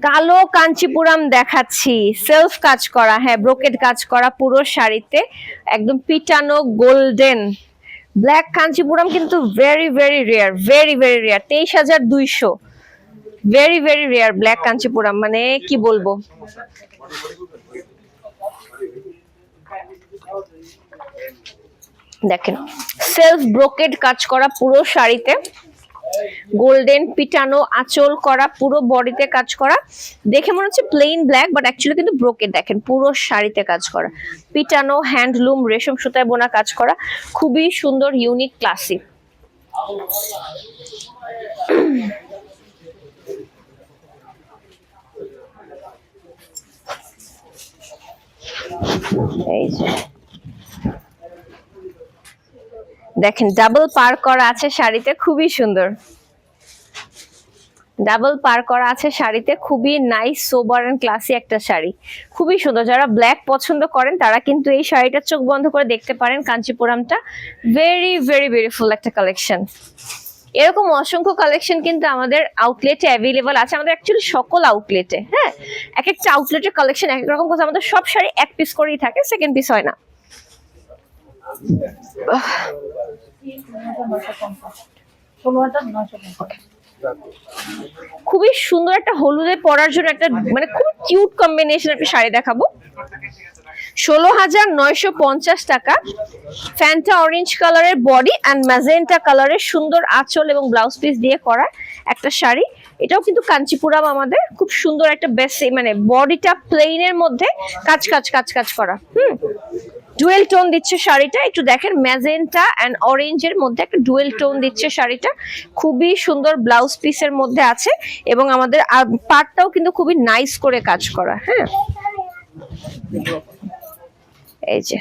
Speaker 1: কালো কাঞ্চিপুরম দেখাচ্ছি, সেলফ কাজ করা, হ্যাঁ ব্রোকেড কাজ করা পুরো শাড়িতে, একদম পিটানো গোল্ডেন ব্ল্যাক কাঞ্চিপুরম, কিন্তু very very rare, very very rare. 23,200, very very rare black Kanchipuram, মানে কি বলবো। দেখেন সেলফ ব্রোকেড কাজ করা পুরো শাড়িতে, গোল্ডেন পিটানো আঁচল করা, পুরো বডিতে কাজ করা। দেখে মনে হচ্ছে প্লেন ব্ল্যাক, বাট অ্যাকচুয়ালি কিন্তু ব্রোকেড। দেখেন পুরো শাড়িতে কাজ করা, পিটানো হ্যান্ডলুম রেশম সুতায় বোনা কাজ করা, খুবই সুন্দর, ইউনিক, ক্লাসিক। এই যে দেখেন ডাবল পার করা আছে শাড়িতে, খুবই সুন্দর। ডাবল পার করা আছে শাড়িতে, খুবই নাইস সোবার এন্ড ক্লাসি একটা শাড়ি, খুবই সুন্দর। যারা ব্ল্যাক পছন্দ করেন তারা কিন্তু এই শাড়িটা চোখ বন্ধ করে দেখতে পারেন। কাঞ্চিপুরমটা ভেরি ভেরি বিউটিফুল একটা কালেকশন। এরকম অসংখ্য কালেকশন কিন্তু আমাদের আউটলেটে অ্যাভেলেবল আছে, আমাদের অ্যাকচুয়ালি সকল আউটলেটে। হ্যাঁ, এক একটা আউটলেটের কালেকশন এক রকম, আমাদের সব শাড়ি এক পিস করেই থাকে, সেকেন্ড পিস হয় না। খুবই সুন্দর একটা হলুদে পরার জন্য একটা মানে খুব কিউট কম্বিনেশন একটা শাড়ি দেখাবো। 16,950 টাকা। ফ্যান্টা অরেঞ্জ কালারের বডি অ্যান্ড ম্যাজেন্টা কালারের সুন্দর আঁচল এবং ব্লাউজ পিস দিয়ে করা একটা শাড়ি, এটাও কিন্তু কাঞ্চিপুরাম আমাদের, খুব সুন্দর একটা বেসে মানে বডিটা প্লেনের মধ্যে কাজ কাজ কাজ কাজ করা। ডুয়েল টোন দিচ্ছে শাড়িটা, একটু দেখেন ম্যাজেন্টা এন্ড অরেঞ্জের মধ্যে একটা ডুয়েল টোন দিচ্ছে শাড়িটা, খুবই সুন্দর ব্লাউজ পিসের মধ্যে আছে এবং আমাদের পাটটাও কিন্তু খুবই নাইস করে কাজ করা। হ্যাঁ, এই যে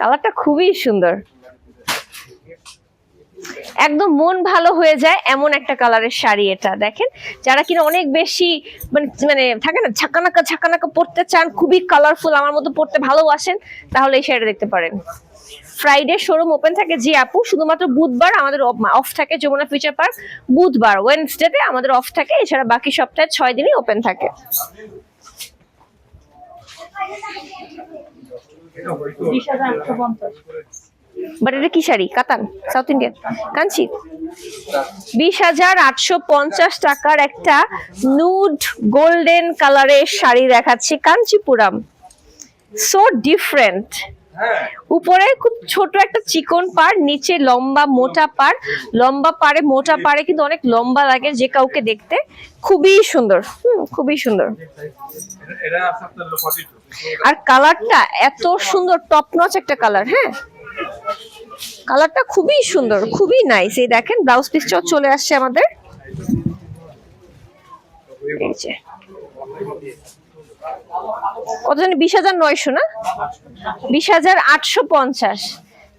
Speaker 1: কালারটা খুবই সুন্দর, একদম মন ভালো হয়ে যায় এমন একটা কালারের শাড়ি এটা। দেখেন যারা কিনা অনেক বেশি মানে থাকে না ঝাঁকানাকা ঝাঁকানাকা পড়তে চান, খুবই কালারফুল আমার মতো পড়তে ভালোবাসেন, তাহলে এই শাড়িটা দেখতে পারেন। ফ্রাইডে শোরুম ওপেন থাকে জি আপু, শুধুমাত্র বুধবার আমাদের অফ থাকে যমুনা ফিউচার পার্ক, বুধবার ওয়েডনেসডেতে আমাদের অফ থাকে, এছাড়া বাকি সপ্তাহে 6 দিনই ওপেন থাকে। বাট এটা কি শাড়ি? কাতান, সাউথ ইন্ডিয়ান, কাঞ্চি। 20,850 টাকার একটা নুড গোল্ডেন কালারের শাড়ি দেখাচ্ছি, কাঞ্চিপুরাম। সো ডিফারেন্ট, উপরে খুব ছোট একটা চিকন পাড়, নিচে লম্বা মোটা পাড়, লম্বা পাড়ে মোটা পাড়ে কিন্তু অনেক লম্বা লাগে যে কাউকে দেখতে, খুবই সুন্দর। খুবই সুন্দর। আর কালারটা এত সুন্দর, টপ নচ একটা কালার। হ্যাঁ, কালারটা খুবই সুন্দর, খুবই নাইস। এই দেখেন ব্লাউজ পিসটাও চলে আসছে আমাদের, এই যে কত জানি 20,900 না 20,850।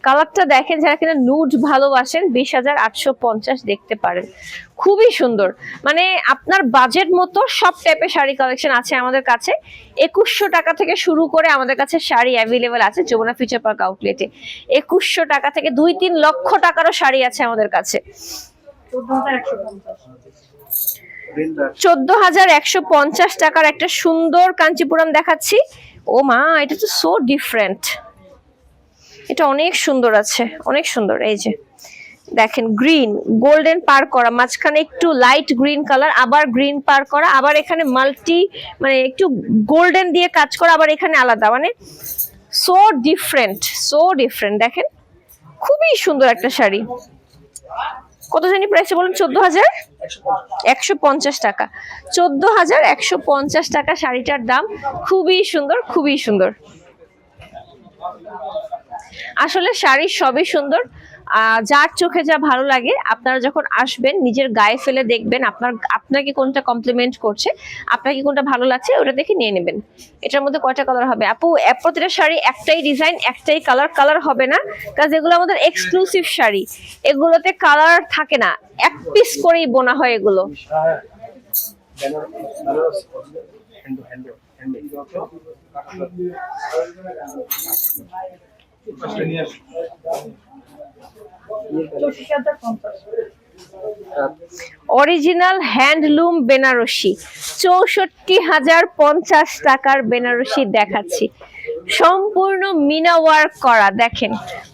Speaker 1: কালারটা দেখেন, যারা কিনা নুড ভালোবাসেন 20,850 দেখতে পারেন, খুবই সুন্দর। মানে আপনার বাজেট মতো সব টাইপের শাড়ি কালেকশন আছে আমাদের কাছে। 2100 টাকা থেকে শুরু করে আমাদের কাছে শাড়ি অ্যাভেলেবেল আছে যমুনা ফিউচার পার্ক আউটলেটে। 2100 টাকা থেকে 2-3 লক্ষ টাকারও শাড়ি আছে আমাদের কাছে। 14,150 টাকার একটা সুন্দর কাঞ্চিপুরাম দেখাচ্ছি। ও মা, এটা তো সো ডিফারেন্ট, এটা অনেক সুন্দর আছে, অনেক সুন্দর। এই যে দেখেন গ্রিন গোল্ডেন পার করা, মাঝখানে একটু লাইট গ্রিন কালার, আবার গ্রিন পার করা, আবার এখানে মাল্টি মানে একটু গোল্ডেন দিয়ে কাজ করা, আবার এখানে আলাদা, মানে সো ডিফারেন্ট, সো ডিফারেন্ট। দেখেন খুবই সুন্দর একটা শাড়ি। কত জানি প্রাইসে বলুন? 14,150 টাকা। 14,150 টাকা শাড়িটার দাম, খুবই সুন্দর, খুবই সুন্দর। আসলে শাড়ি সবই সুন্দর, যার চোখে যা ভালো লাগে আপনারা যখন আসবেন নিজের গায়ে ফেলে দেখবেন আপনাকে কোনটা কমপ্লিমেন্ট করছে, আপনাকে কোনটা ভালো লাগছে ওটা দেখে নিয়ে নেবেন। এটার মধ্যে কয়টা কালার হবে আপু? প্রতিটা শাড়ি একটাই ডিজাইন, একটাই কালার, কালার হবে না, কারণ এগুলো আমাদের এক্সক্লুসিভ শাড়ি, এগুলোতে কালার থাকে না, এক পিস করেই বোনা হয় এগুলো। অরিজিনাল হ্যান্ডলুম বেনারসি 64,050 টাকার বেনারসি দেখাচ্ছি, সম্পূর্ণ মিনা ওয়ার্ক করা। দেখেন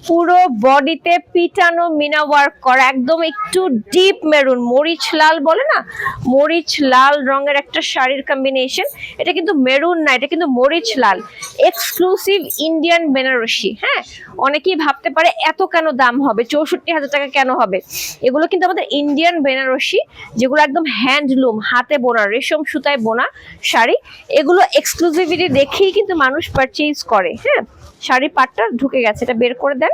Speaker 1: পুরো বডিতে পিটানো মিনা ওয়ার্ক করা, একদম একটু ডিপ মেরুন, মরিচ লাল বলে না, মরিচ লাল রঙের একটা শাড়ির কম্বিনেশন। এটা কিন্তু মেরুন না, এটা কিন্তু মরিচ লাল, এক্সক্লুসিভ ইন্ডিয়ান বেনারসি। হ্যাঁ, অনেকেই ভাবতে পারে এত কেন দাম হবে, 64,000 টাকা কেন হবে? এগুলো কিন্তু আমাদের ইন্ডিয়ান বেনারসি, যেগুলো একদম হ্যান্ডলুম, হাতে বোনা, রেশম সুতায় বোনা শাড়ি। এগুলো এক্সক্লুসিভিটি দেখেই কিন্তু মানুষ পারচেজ করে। হ্যাঁ, শাড়ি পাটটা ঢুকে গেছে, এটা বের করে দেন।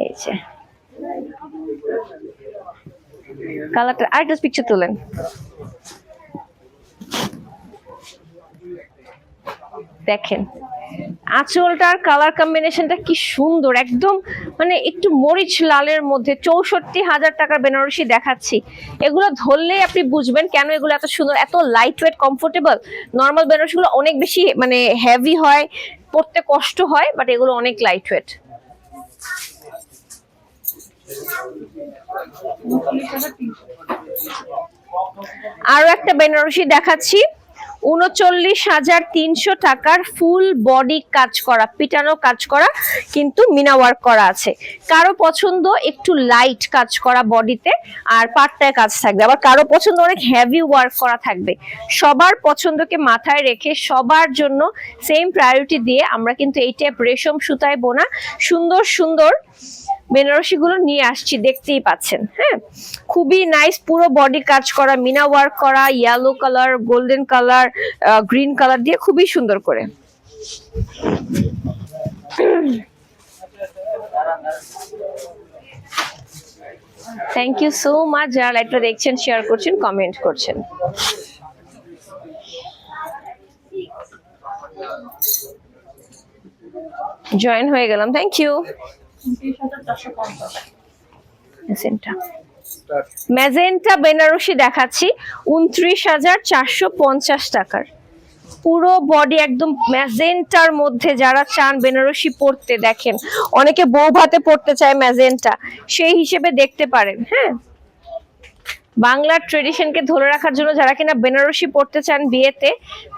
Speaker 1: এই যে কালারটা, আরেকটা পিকচার তোলেন। দেখেন আঁচলটার কালার কম্বিনেশনটা কি সুন্দর, একদম মানে একটু মরিচ লালের মধ্যে। 64,000 টাকার বেনারসি দেখাচ্ছি, এগুলো ধরলেই আপনি বুঝবেন কেন এগুলো এত সুন্দর, এত লাইট ওয়েট, কমফোর্টেবল। নর্মাল বেনারসিগুলো অনেক বেশি মানে হেভি হয়, পরতে কষ্ট হয়, বাট এগুলো অনেক লাইট ওয়েট। আরো একটা বেনারসি দেখাচ্ছি, 39,300 টাকার ফুল বডি কাজ করা, পিটানো কাজ করা, কিন্তু মিনা ওয়ার্ক করা আছে। কারো পছন্দ একটু লাইট কাজ করা বডিতে আর পাটটায় কাজ থাকবে, আবার কারো পছন্দ অনেক হেভি ওয়ার্ক করা থাকবে। সবার পছন্দকে মাথায় রেখে সবার জন্য সেম প্রায়োরিটি দিয়ে আমরা কিন্তু এই টাইপ রেশম সুতায় বোনা সুন্দর সুন্দর বেনারসি গুলো নিয়ে আসছি, দেখতেই পাচ্ছেন। হ্যাঁ, খুবই নাইস, পুরো বডি কাজ করা, মিনা ওয়ার্ক করা, yellow colour, golden colour, green colour দিয়ে খুবই সুন্দর করে। থ্যাংক ইউ সো মাচ যারা লাইভটা দেখছেন, শেয়ার করছেন, কমেন্ট করছেন। জয়েন হয়ে গেলাম, থ্যাংক ইউ। ম্যাজেন্টা বেনারসি দেখাচ্ছি 29,450 টাকার, পুরো বডি একদম ম্যাজেন্টার মধ্যে। যারা চান বেনারসি পরতে, দেখেন অনেকে বউ ভাতে পরতে চায় ম্যাজেন্টা, সেই হিসেবে দেখতে পারেন। হ্যাঁ, বাংলার ট্রেডিশনকে ধরে রাখার জন্য যারা কিনা বেনারসি পরতে চান বিয়েতে,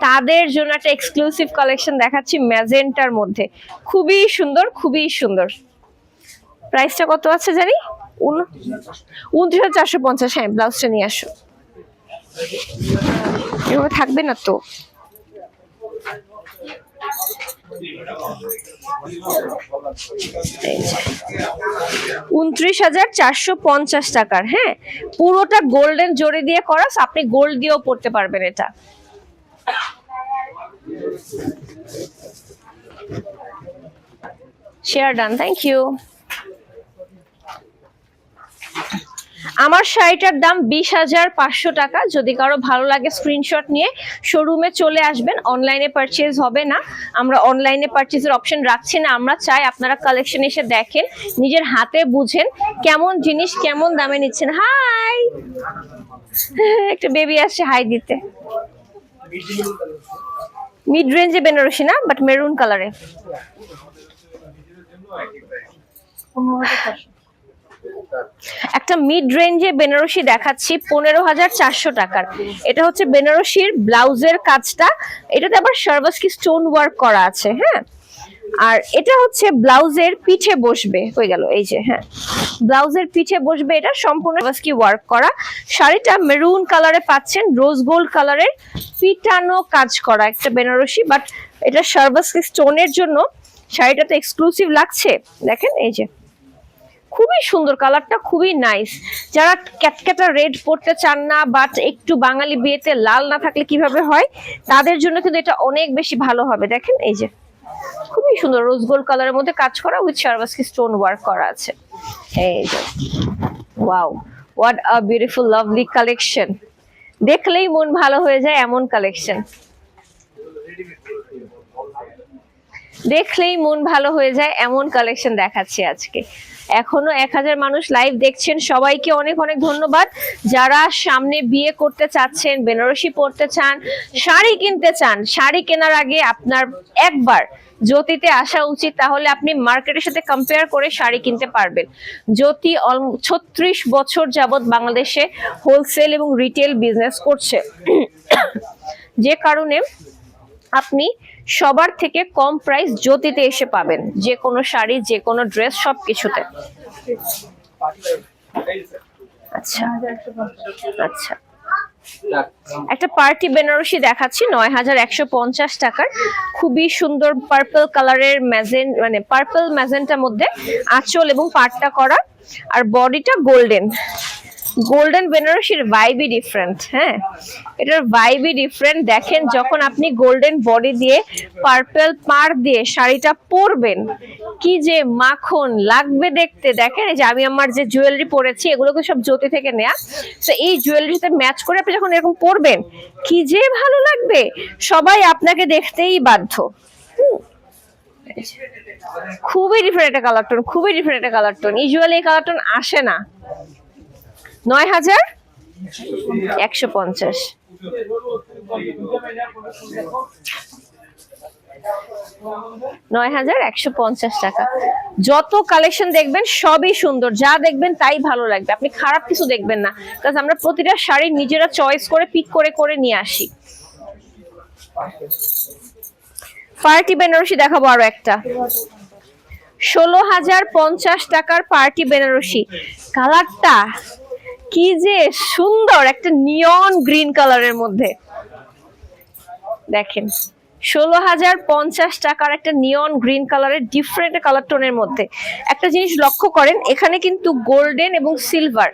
Speaker 1: তাদের জন্য একটা এক্সক্লুসিভ কালেকশন দেখাচ্ছি ম্যাজেন্টার মধ্যে, খুবই সুন্দর, খুবই সুন্দর। প্রাইসটা কত আছে জানি? 29,450। হ্যাঁ, ব্লাউজটা নিয়ে আসো, এভাবে থাকবে না তো। 29,450 টাকার। হ্যাঁ, পুরোটা গোল্ডেন জরি দিয়ে করা, আপনি গোল্ড দিয়েও পড়তে পারবেন এটা। Share done, thank you. আমার শাড়িটার দাম 20,500 টাকা। যদি কারো ভালো লাগে স্ক্রিনশট নিয়ে শোরুমে চলে আসবেন, অনলাইনে পারচেজ হবে না, আমরা অনলাইনে পারচেজের অপশন রাখছি না। আমরা চাই আপনারা কালেকশন এসে দেখেন, নিজের হাতে বুঝেন কেমন জিনিস কেমন দামে নিচ্ছেন। হাই, একটা বেবি আসছে হাই দিতে। মিড রেঞ্জে বেনারসি না, বাট মেরুন কালারে। একটা মিড রেঞ্জে বেনারসি দেখাচ্ছি 15,400 টাকার। এটা হচ্ছে বেনারসির ব্লাউজের কাজটা, এটাতে আবার সার্ভাসকি স্টোন ওয়ার্ক করা আছে। হ্যাঁ, আর এটা হচ্ছে ব্লাউজের পিঠে বসবে, হয়ে গেল এই যে। হ্যাঁ, ব্লাউজের পিঠে বসবে, এটা সম্পূর্ণ সার্ভাসকি ওয়ার্ক করা। শাড়িটা মেরুন কালারে পাচ্ছেন, রোজ গোল্ড কালারের পিটানো কাজ করা একটা বেনারসি, বাট এটা সার্ভাসকি স্টোনের জন্য শাড়িটাতে এক্সক্লুসিভ লাগছে। দেখেন এই যে, খুবই সুন্দর কালারটা, খুবই নাইস। যারা ক্যাটক্যাটা রেড পরতে চান না, বাট একটু বাঙালি বিয়েতে লাল না থাকলে কিভাবে হয়, তাদের জন্য কিন্তু এটা অনেক বেশি ভালো হবে। দেখেন এই যে, খুবই সুন্দর রোজ গোল্ড কালারের মধ্যে কাজ করা, উইথ সার্ভাসকি স্টোন ওয়ার্ক করা আছে। এই যে, wow, what a beautiful lovely collection. দেখলেই মন ভালো হয়ে যায় এমন কালেকশন, দেখলেই মন ভালো হয়ে যায় এমন কালেকশন দেখাচ্ছি আজকে। এখনো 1000 মানুষ লাইভ দেখছেন, সবাইকে অনেক অনেক ধন্যবাদ। যারা সামনে বিয়ে করতে চাচ্ছেন, বেনারসি পরতে চান, শাড়ি কিনতে চান, শাড়ি কেনার আগে আপনার একবার জ্যোতিতে আসা উচিত, তাহলে আপনি মার্কেটের সাথে কম্পেয়ার করে শাড়ি কিনতে পারবেন। জ্যোতি 36 বছর যাবত বাংলাদেশে হোলসেল এবং রিটেল বিজনেস করছে, যে কারণে আপনি সবার থেকে কম প্রাইস জ্যোতিতে এসে পাবেন, যে কোনো শাড়ি, যে কোনো ড্রেস, সবকিছুতে। আচ্ছা আচ্ছা, একটা পার্টি বেনারসি দেখাচ্ছি 9,150 টাকার, খুবই সুন্দর পার্পল কালারের মানে পার্পল ম্যাজেন্টার মধ্যে আঁচল এবং পাটটা করা, আর বডিটা গোল্ডেন। গোল্ডেন বেনারসির ভাইবই ডিফারেন্ট। হ্যাঁ, এটার ভাইবই ডিফারেন্ট। দেখেন, যখন আপনি গোল্ডেন বডি দিয়ে পার্পল পাড় দিয়ে শাড়িটা পরবেন, কি যে মাখন লাগবে দেখতে। দেখেন এই যে, আমি আমার যে জুয়েলারি পরেছি এগুলোকে সব জ্যোতি থেকে নেয়া, তো এই জুয়েলারিতে ম্যাচ করে আপনি যখন এরকম পরবেন, কি যে ভালো লাগবে, সবাই আপনাকে দেখতেই বাধ্য। খুবই ডিফারেন্ট একটা কালার টোন, খুবই ডিফারেন্ট একটা কালার টোন, ইউজুয়ালি এই কালার টোন আসে না। 9,150। 9,150 টাকা। যত কালেকশন দেখবেন সবই সুন্দর, যা দেখবেন তাই ভালো লাগবে, আপনি খারাপ কিছু দেখবেন না, কারণ আমরা প্রতিটা শাড়ি নিজেরা চয়েস করে পিক করে করে নিয়ে আসি। পার্টি বেনারসি দেখাবো আরো একটা, 16,050 টাকার পার্টি বেনারসি। কালারটা কি যে সুন্দর, একটা নিয়ন গ্রিন কালারের মধ্যে। দেখেন 16,050 টাকার একটা নিয়ন গ্রিন কালারের ডিফারেন্ট কালার টোনের মধ্যে। একটা জিনিস লক্ষ্য করেন, এখানে কিন্তু গোল্ডেন এবং সিলভার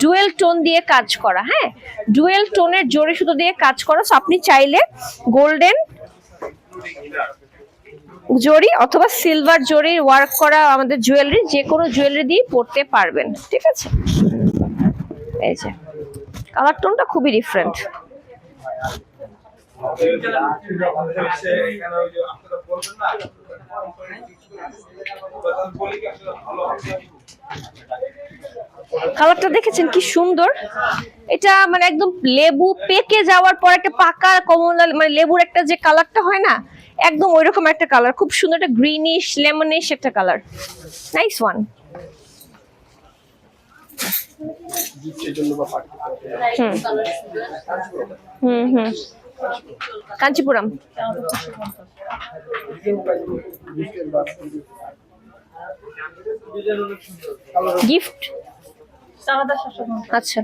Speaker 1: ডুয়েল টোন দিয়ে কাজ করা। হ্যাঁ, ডুয়েল টোনের জড়ি সুতো দিয়ে কাজ করা। সো আপনি চাইলে গোল্ডেন জড়ি অথবা সিলভার জড়ির ওয়ার্ক করা আমাদের জুয়েলারি, যে কোনো জুয়েলারি দিয়ে পরতে পারবেন। ঠিক আছে, এই যে কালার টোনটা খুবই ডিফারেন্ট। কালারটা দেখেছেন কি সুন্দর? এটা মানে একদম লেবু পেকে যাওয়ার পর একটা পাকা কমলা, মানে লেবুর একটা যে কালারটা হয় না, একদম ওইরকম একটা কালার। খুব সুন্দর একটা গ্রিনিশ লেমনিশ একটা colour. Nice one. Kanchipuram gift. আচ্ছা,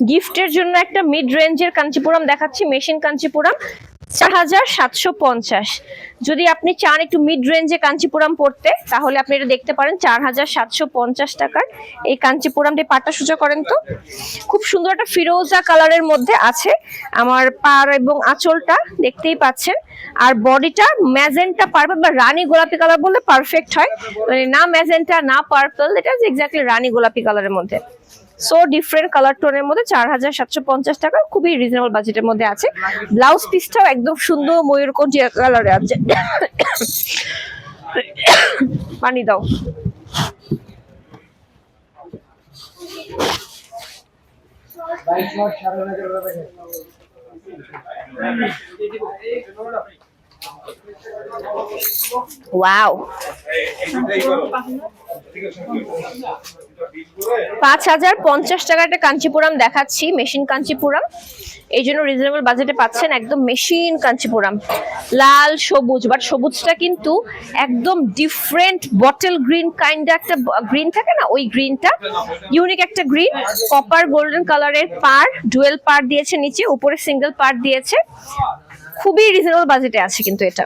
Speaker 1: গিফটের জন্য একটা মিড রেঞ্জের কাঞ্চিপুরম দেখাচ্ছি, মেশিন কাঞ্চিপুরম, 4,750। যদি আপনি চান একটু মিড রেঞ্জে কাঞ্চিপুরম পড়তে, তাহলে আপনি এটা দেখতে পারেন 4,750 টাকার এই কাঞ্চিপুরমটি। পাটটা সোজা করেন তো। খুব সুন্দর একটা ফিরোজা কালারের মধ্যে আছে। আমার পাড় এবং আঁচলটা দেখতেই পাচ্ছেন। আর বডিটা ম্যাজেন্টা পার্পল বা রানী গোলাপি কালার বললে পারফেক্ট হয়, মানে না ম্যাজেন্টা না পার্পল, এটা এক্স্যাক্টলি রানী গোলাপি কালারের মধ্যে। সো ডিফারেন্ট কালার টোনের মধ্যে 4,750 টাকা, খুবই রিজনেবল বাজেটের মধ্যে আছে। ব্লাউজ পিসটাও একদম সুন্দর ময়ূরকণ্ঠী কালারে আছে। পানি দাও। ওয়াও, 5,050 টাকার একটা কাঞ্চিপুরম দেখাচ্ছি, মেশিন কাঞ্চিপুরম। এই জন্য রিজনেবল বাজেটে পাচ্ছেন একদম মেশিন কাঞ্চিপুরম। লাল সবুজ, বাট সবুজটা কিন্তু একদম ডিফারেন্ট বটল গ্রিন কাইন্ড একটা গ্রিন থাকে না, ওই গ্রিনটা ইউনিক একটা গ্রিন। কপার গোল্ডেন কালারের পার, ডুয়েল পার দিয়েছে নিচে, উপরে সিঙ্গেল পার দিয়েছে। খুবই রিজনেবল বাজেটে আছে কিন্তু এটা।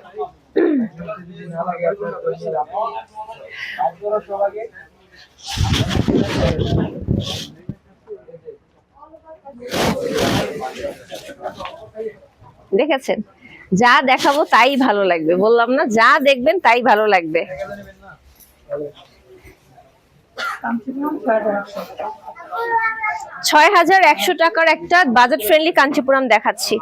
Speaker 1: দেখেছেন, যা দেখাবো তাই ভালো লাগবে, বললাম না, যা দেখবেন তাই ভালো লাগবে। 6,100 টাকার একটা বাজেট ফ্রেন্ডলি কাঞ্চিপুরম দেখাচ্ছি।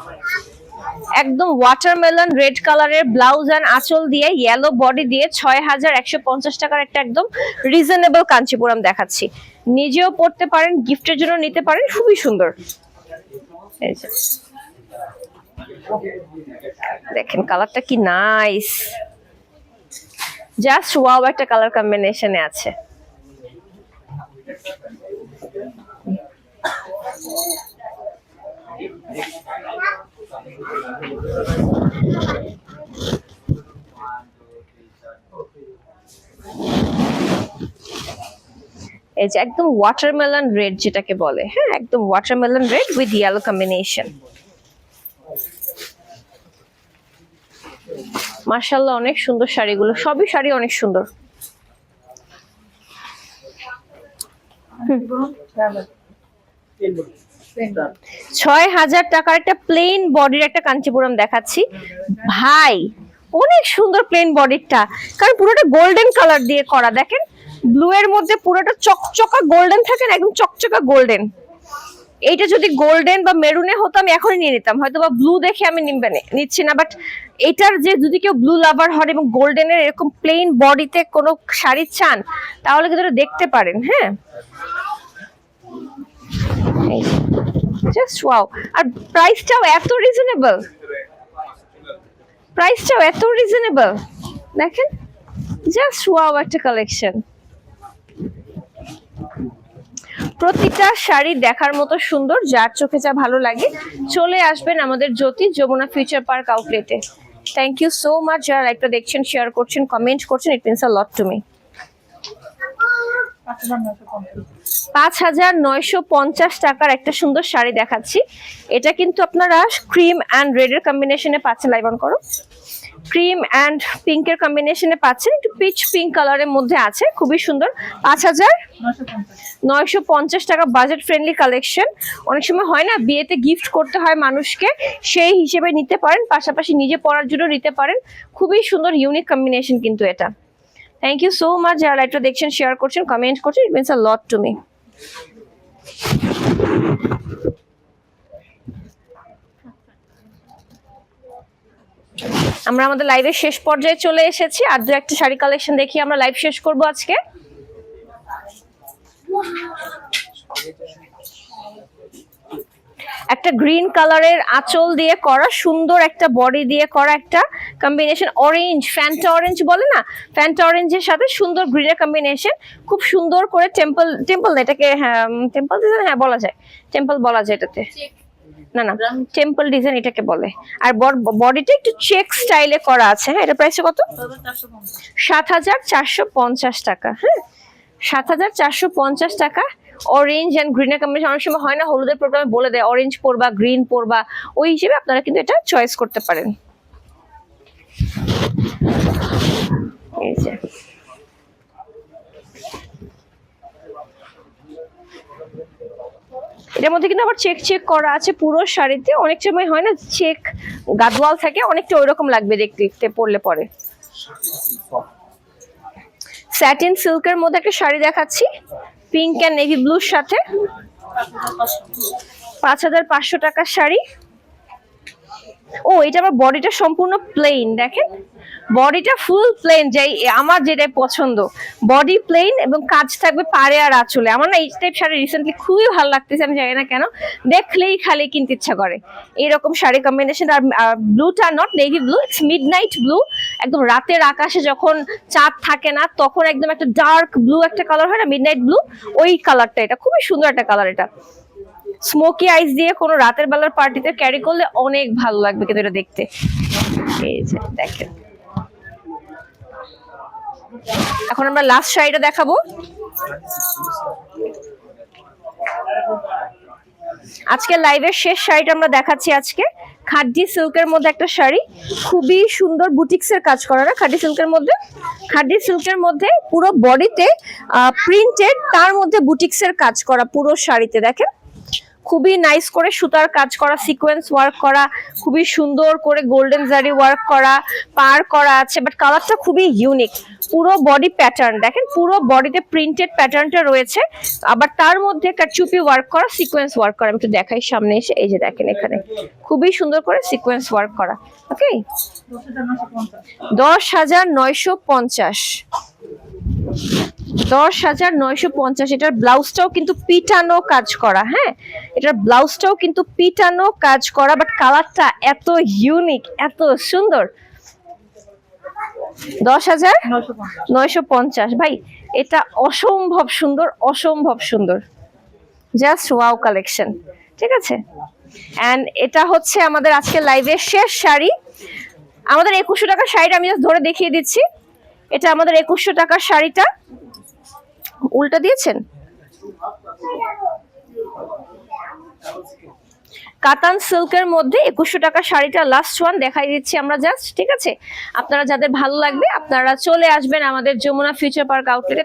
Speaker 1: একদম ওয়াটারমেলন রেড কালারের ব্লাউজ এন্ড আঁচল দিয়ে, ইয়েলো বডি দিয়ে 6,150 টাকার একটা একদম রিজনেবল কাঞ্চিপুরম দেখাচ্ছি। নিজেও পড়তে পারেন, গিফটের জন্য নিতে পারেন, খুবই সুন্দর। এই যে দেখেন কালারটা কি নাইস, জাস্ট ওয়াও একটা কালার কম্বিনেশনে আছে। এই যে একদম ওয়াটারমেলন রেড যেটাকে বলে, হ্যাঁ একদম watermelon red with yellow combination. মাশাআল্লাহ অনেক সুন্দর শাড়িগুলো, সবই শাড়ি অনেক সুন্দর। 6,000 টাকার একটা প্লেন বডির একটা কাঞ্চিপুরম দেখাচ্ছি ভাই, অনেক সুন্দর প্লেন বডিটা, কারণ পুরোটা গোল্ডেন কালার দিয়ে করা। দেখেন ব্লু এর মধ্যে পুরোটা চকচকা গোল্ডেন থাকে না, একদম চকচকা গোল্ডেন। এইটা যদি গোল্ডেন বা মেরুনে হতো আমি এখনই নিয়ে নিতাম, হয়তো বা ব্লু দেখে আমি নিচ্ছি না, বাট এটার যে যদি কেউ ব্লু লাভার হয় এবং গোল্ডেনের এরকম প্লেন বডিতে কোনো শাড়ি চান, তাহলে কিন্তু দেখতে পারেন। হ্যাঁ জাস্ট ওয়াও। আর প্রাইসটাও এত রিজনেবল, প্রাইসটাও এত রিজনেবল, দেখেন জাস্ট ওয়াও একটা কালেকশন। প্রতিটা শাড়ি দেখার মতো সুন্দর, যার চোখে যা ভালো লাগে চলে আসবেন আমাদের জ্যোতি যমুনা ফিউচার পার্ক আউটলেটে। থ্যাংক ইউ সো মাচ যারা লাইভটা দেখছেন, শেয়ার করছেন, কমেন্ট করছেন, it means a lot to me. 5,950 টাকার একটা সুন্দর শাড়ি দেখাচ্ছি। এটা কিন্তু আপনারা ক্রিম অ্যান্ড রেডের কম্বিনেশনে পাচ্ছেন। লাইভ অন করো। ক্রিম অ্যান্ড পিঙ্কের কম্বিনেশনে পাচ্ছেন, একটু পিচ পিঙ্ক কালারের মধ্যে আছে, খুবই সুন্দর। 5,950 টাকা, বাজেট ফ্রেন্ডলি কালেকশন। অনেক সময় হয় না বিয়েতে গিফট করতে হয় মানুষকে, সেই হিসেবে নিতে পারেন, পাশাপাশি নিজে পরার জন্য নিতে পারেন। খুবই সুন্দর ইউনিক কম্বিনেশন কিন্তু এটা। থ্যাংক ইউ সো মাচ যারা লাইভটা দেখছেন, শেয়ার করছেন, কমেন্ট করছেন, it means a lot to me. আমরা আমাদের লাইভের শেষ পর্যায়ে চলে এসেছি, আর দু একটা শাড়ি কালেকশন দেখি আমরা লাইভ শেষ করব আজকে। একটা গ্রিন কালারের আঁচল দিয়ে করা, সুন্দর একটা বডি দিয়ে করা একটা কম্বিনেশন, অরেঞ্জ, ফ্যান্টা অরেঞ্জ বলে না, ফ্যান্টা অরেঞ্জের সাথে সুন্দর গ্রিনের কম্বিনেশন। খুব সুন্দর করে টেম্পল এটাকে, হ্যাঁ টেম্পল ডিজাইন, হ্যাঁ বলা যায়, টেম্পল বলা যায় এটাতে, না না টেম্পল ডিজাইন এটাকে বলে। আর বডিটা একটু চেক স্টাইলে করা আছে। হ্যাঁ, এটা প্রাইস কত? 7,450 টাকা। হ্যাঁ, 7,450 টাকা। অরেঞ্জ এন্ড গ্রিনের কম্বিনেশন। অনেক সময় হয় না হলুদের প্রোগ্রামে বলে দেয় অরেঞ্জ পরবা, গ্রিন পরবা, ওই হিসেবে আপনারা কিন্তু এটা চয়েস করতে পারেন। এই যে এটার মধ্যে কিন্তু আবার চেক চেক করা আছে পুরো শাড়িতে। অনেক সময় হয় না চেক গাদওয়াল থাকে, অনেকটা ওইরকম লাগবে দেখতে দেখতে পরলে পরে। স্যাটিন সিল্কের মধ্যে একটা শাড়ি দেখাচ্ছি, পিঙ্ক অ্যান্ড নেভি ব্লুর সাথে। 5,500 টাকার শাড়ি। ও, এটা আবার বডিটা সম্পূর্ণ প্লেন, দেখেন বডিটা ফুল প্লেন, যাই আমার যেটাই পছন্দ, বডি প্লেন এবং কাজ থাকবে পাড়ে আর আঁচলে। আমার না এই টাইপ শাড়ি রিসেন্টলি খুবই ভালো লাগতেছে, আমি জানি না কেন, দেখলেই খালি কিনতে ইচ্ছা করে এইরকম শাড়ি কম্বিনেশন। আর ব্লুটা not navy blue, it's midnight blue, একদম রাতের আকাশে যখন চাঁদ থাকে না তখন একদম একটা ডার্ক ব্লু একটা কালার হয় না, মিডনাইট ব্লু, ওই কালারটা। এটা খুবই সুন্দর একটা কালার। এটা স্মোকি আইস দিয়ে কোনো রাতের বেলার পার্টিতে ক্যারি করলে অনেক ভালো লাগবে কিন্তু এটা দেখতে। এই যে দেখেন, এখন আমরা লাস্ট শাড়িটা দেখাবো। আজকে লাইভের শেষ শাড়িটা আমরা দেখাচ্ছি আজকে। খাড্ডি সিল্কের মধ্যে একটা শাড়ি, খুবই সুন্দর বুটিক্সের কাজ করা না খাড্ডি সিল্কের মধ্যে। খাড্ডি সিল্কের মধ্যে পুরো বডিতে প্রিন্টেড, তার মধ্যে বুটিক্সের কাজ করা পুরো শাড়িতে। দেখেন খুবই নাইস করে সুতার কাজ করা, সিকোয়েন্স ওয়ার্ক করা, খুবই সুন্দর করে গোল্ডেন জারি ওয়ার্ক করা, পার করা আছে, বাট কালারটা খুবই ইউনিক। পুরো বডি প্যাটার্ন দেখেন, পুরো বডিতে প্রিন্টেড প্যাটার্নটা রয়েছে, আবার তার মধ্যে কারচুপি ওয়ার্ক করা, সিকোয়েন্স ওয়ার্ক করা। আমি একটু দেখাই সামনে এসে, এই যে দেখেন এখানে খুবই সুন্দর করে সিকোয়েন্স ওয়ার্ক করা। ওকে, 10,950, 10,950। এটার ব্লাউজটাও কিন্তু পিটানো কাজ করা। হ্যাঁ, এটার ব্লাউজটাও কিন্তু পিটানো কাজ করা, বাট কালারটা এত ইউনিক, এত সুন্দর। 10,950 ভাই, এটা অসম্ভব সুন্দর, অসম্ভব সুন্দর, জাস্ট ওয়াও কালেকশন। ঠিক আছে, এন্ড এটা হচ্ছে আমাদের আজকে লাইভের শেষ শাড়ি। আমাদের 2100 টাকার শাড়িটা আমি জাস্ট ধরে দেখিয়ে দিচ্ছি। এটা আমাদের 2100 টাকার শাড়িটা, উল্টা দিয়েছেন, কাতান সিল্কের মধ্যে 2100 টাকার শাড়িটা লাস্ট ওয়ান দেখাই দিচ্ছি আমরা জাস্ট। ঠিক আছে, আপনারা যাদের ভালো লাগবে আপনারা চলে আসবেন আমাদের যমুনা ফিউচার পার্ক আউটলেটে।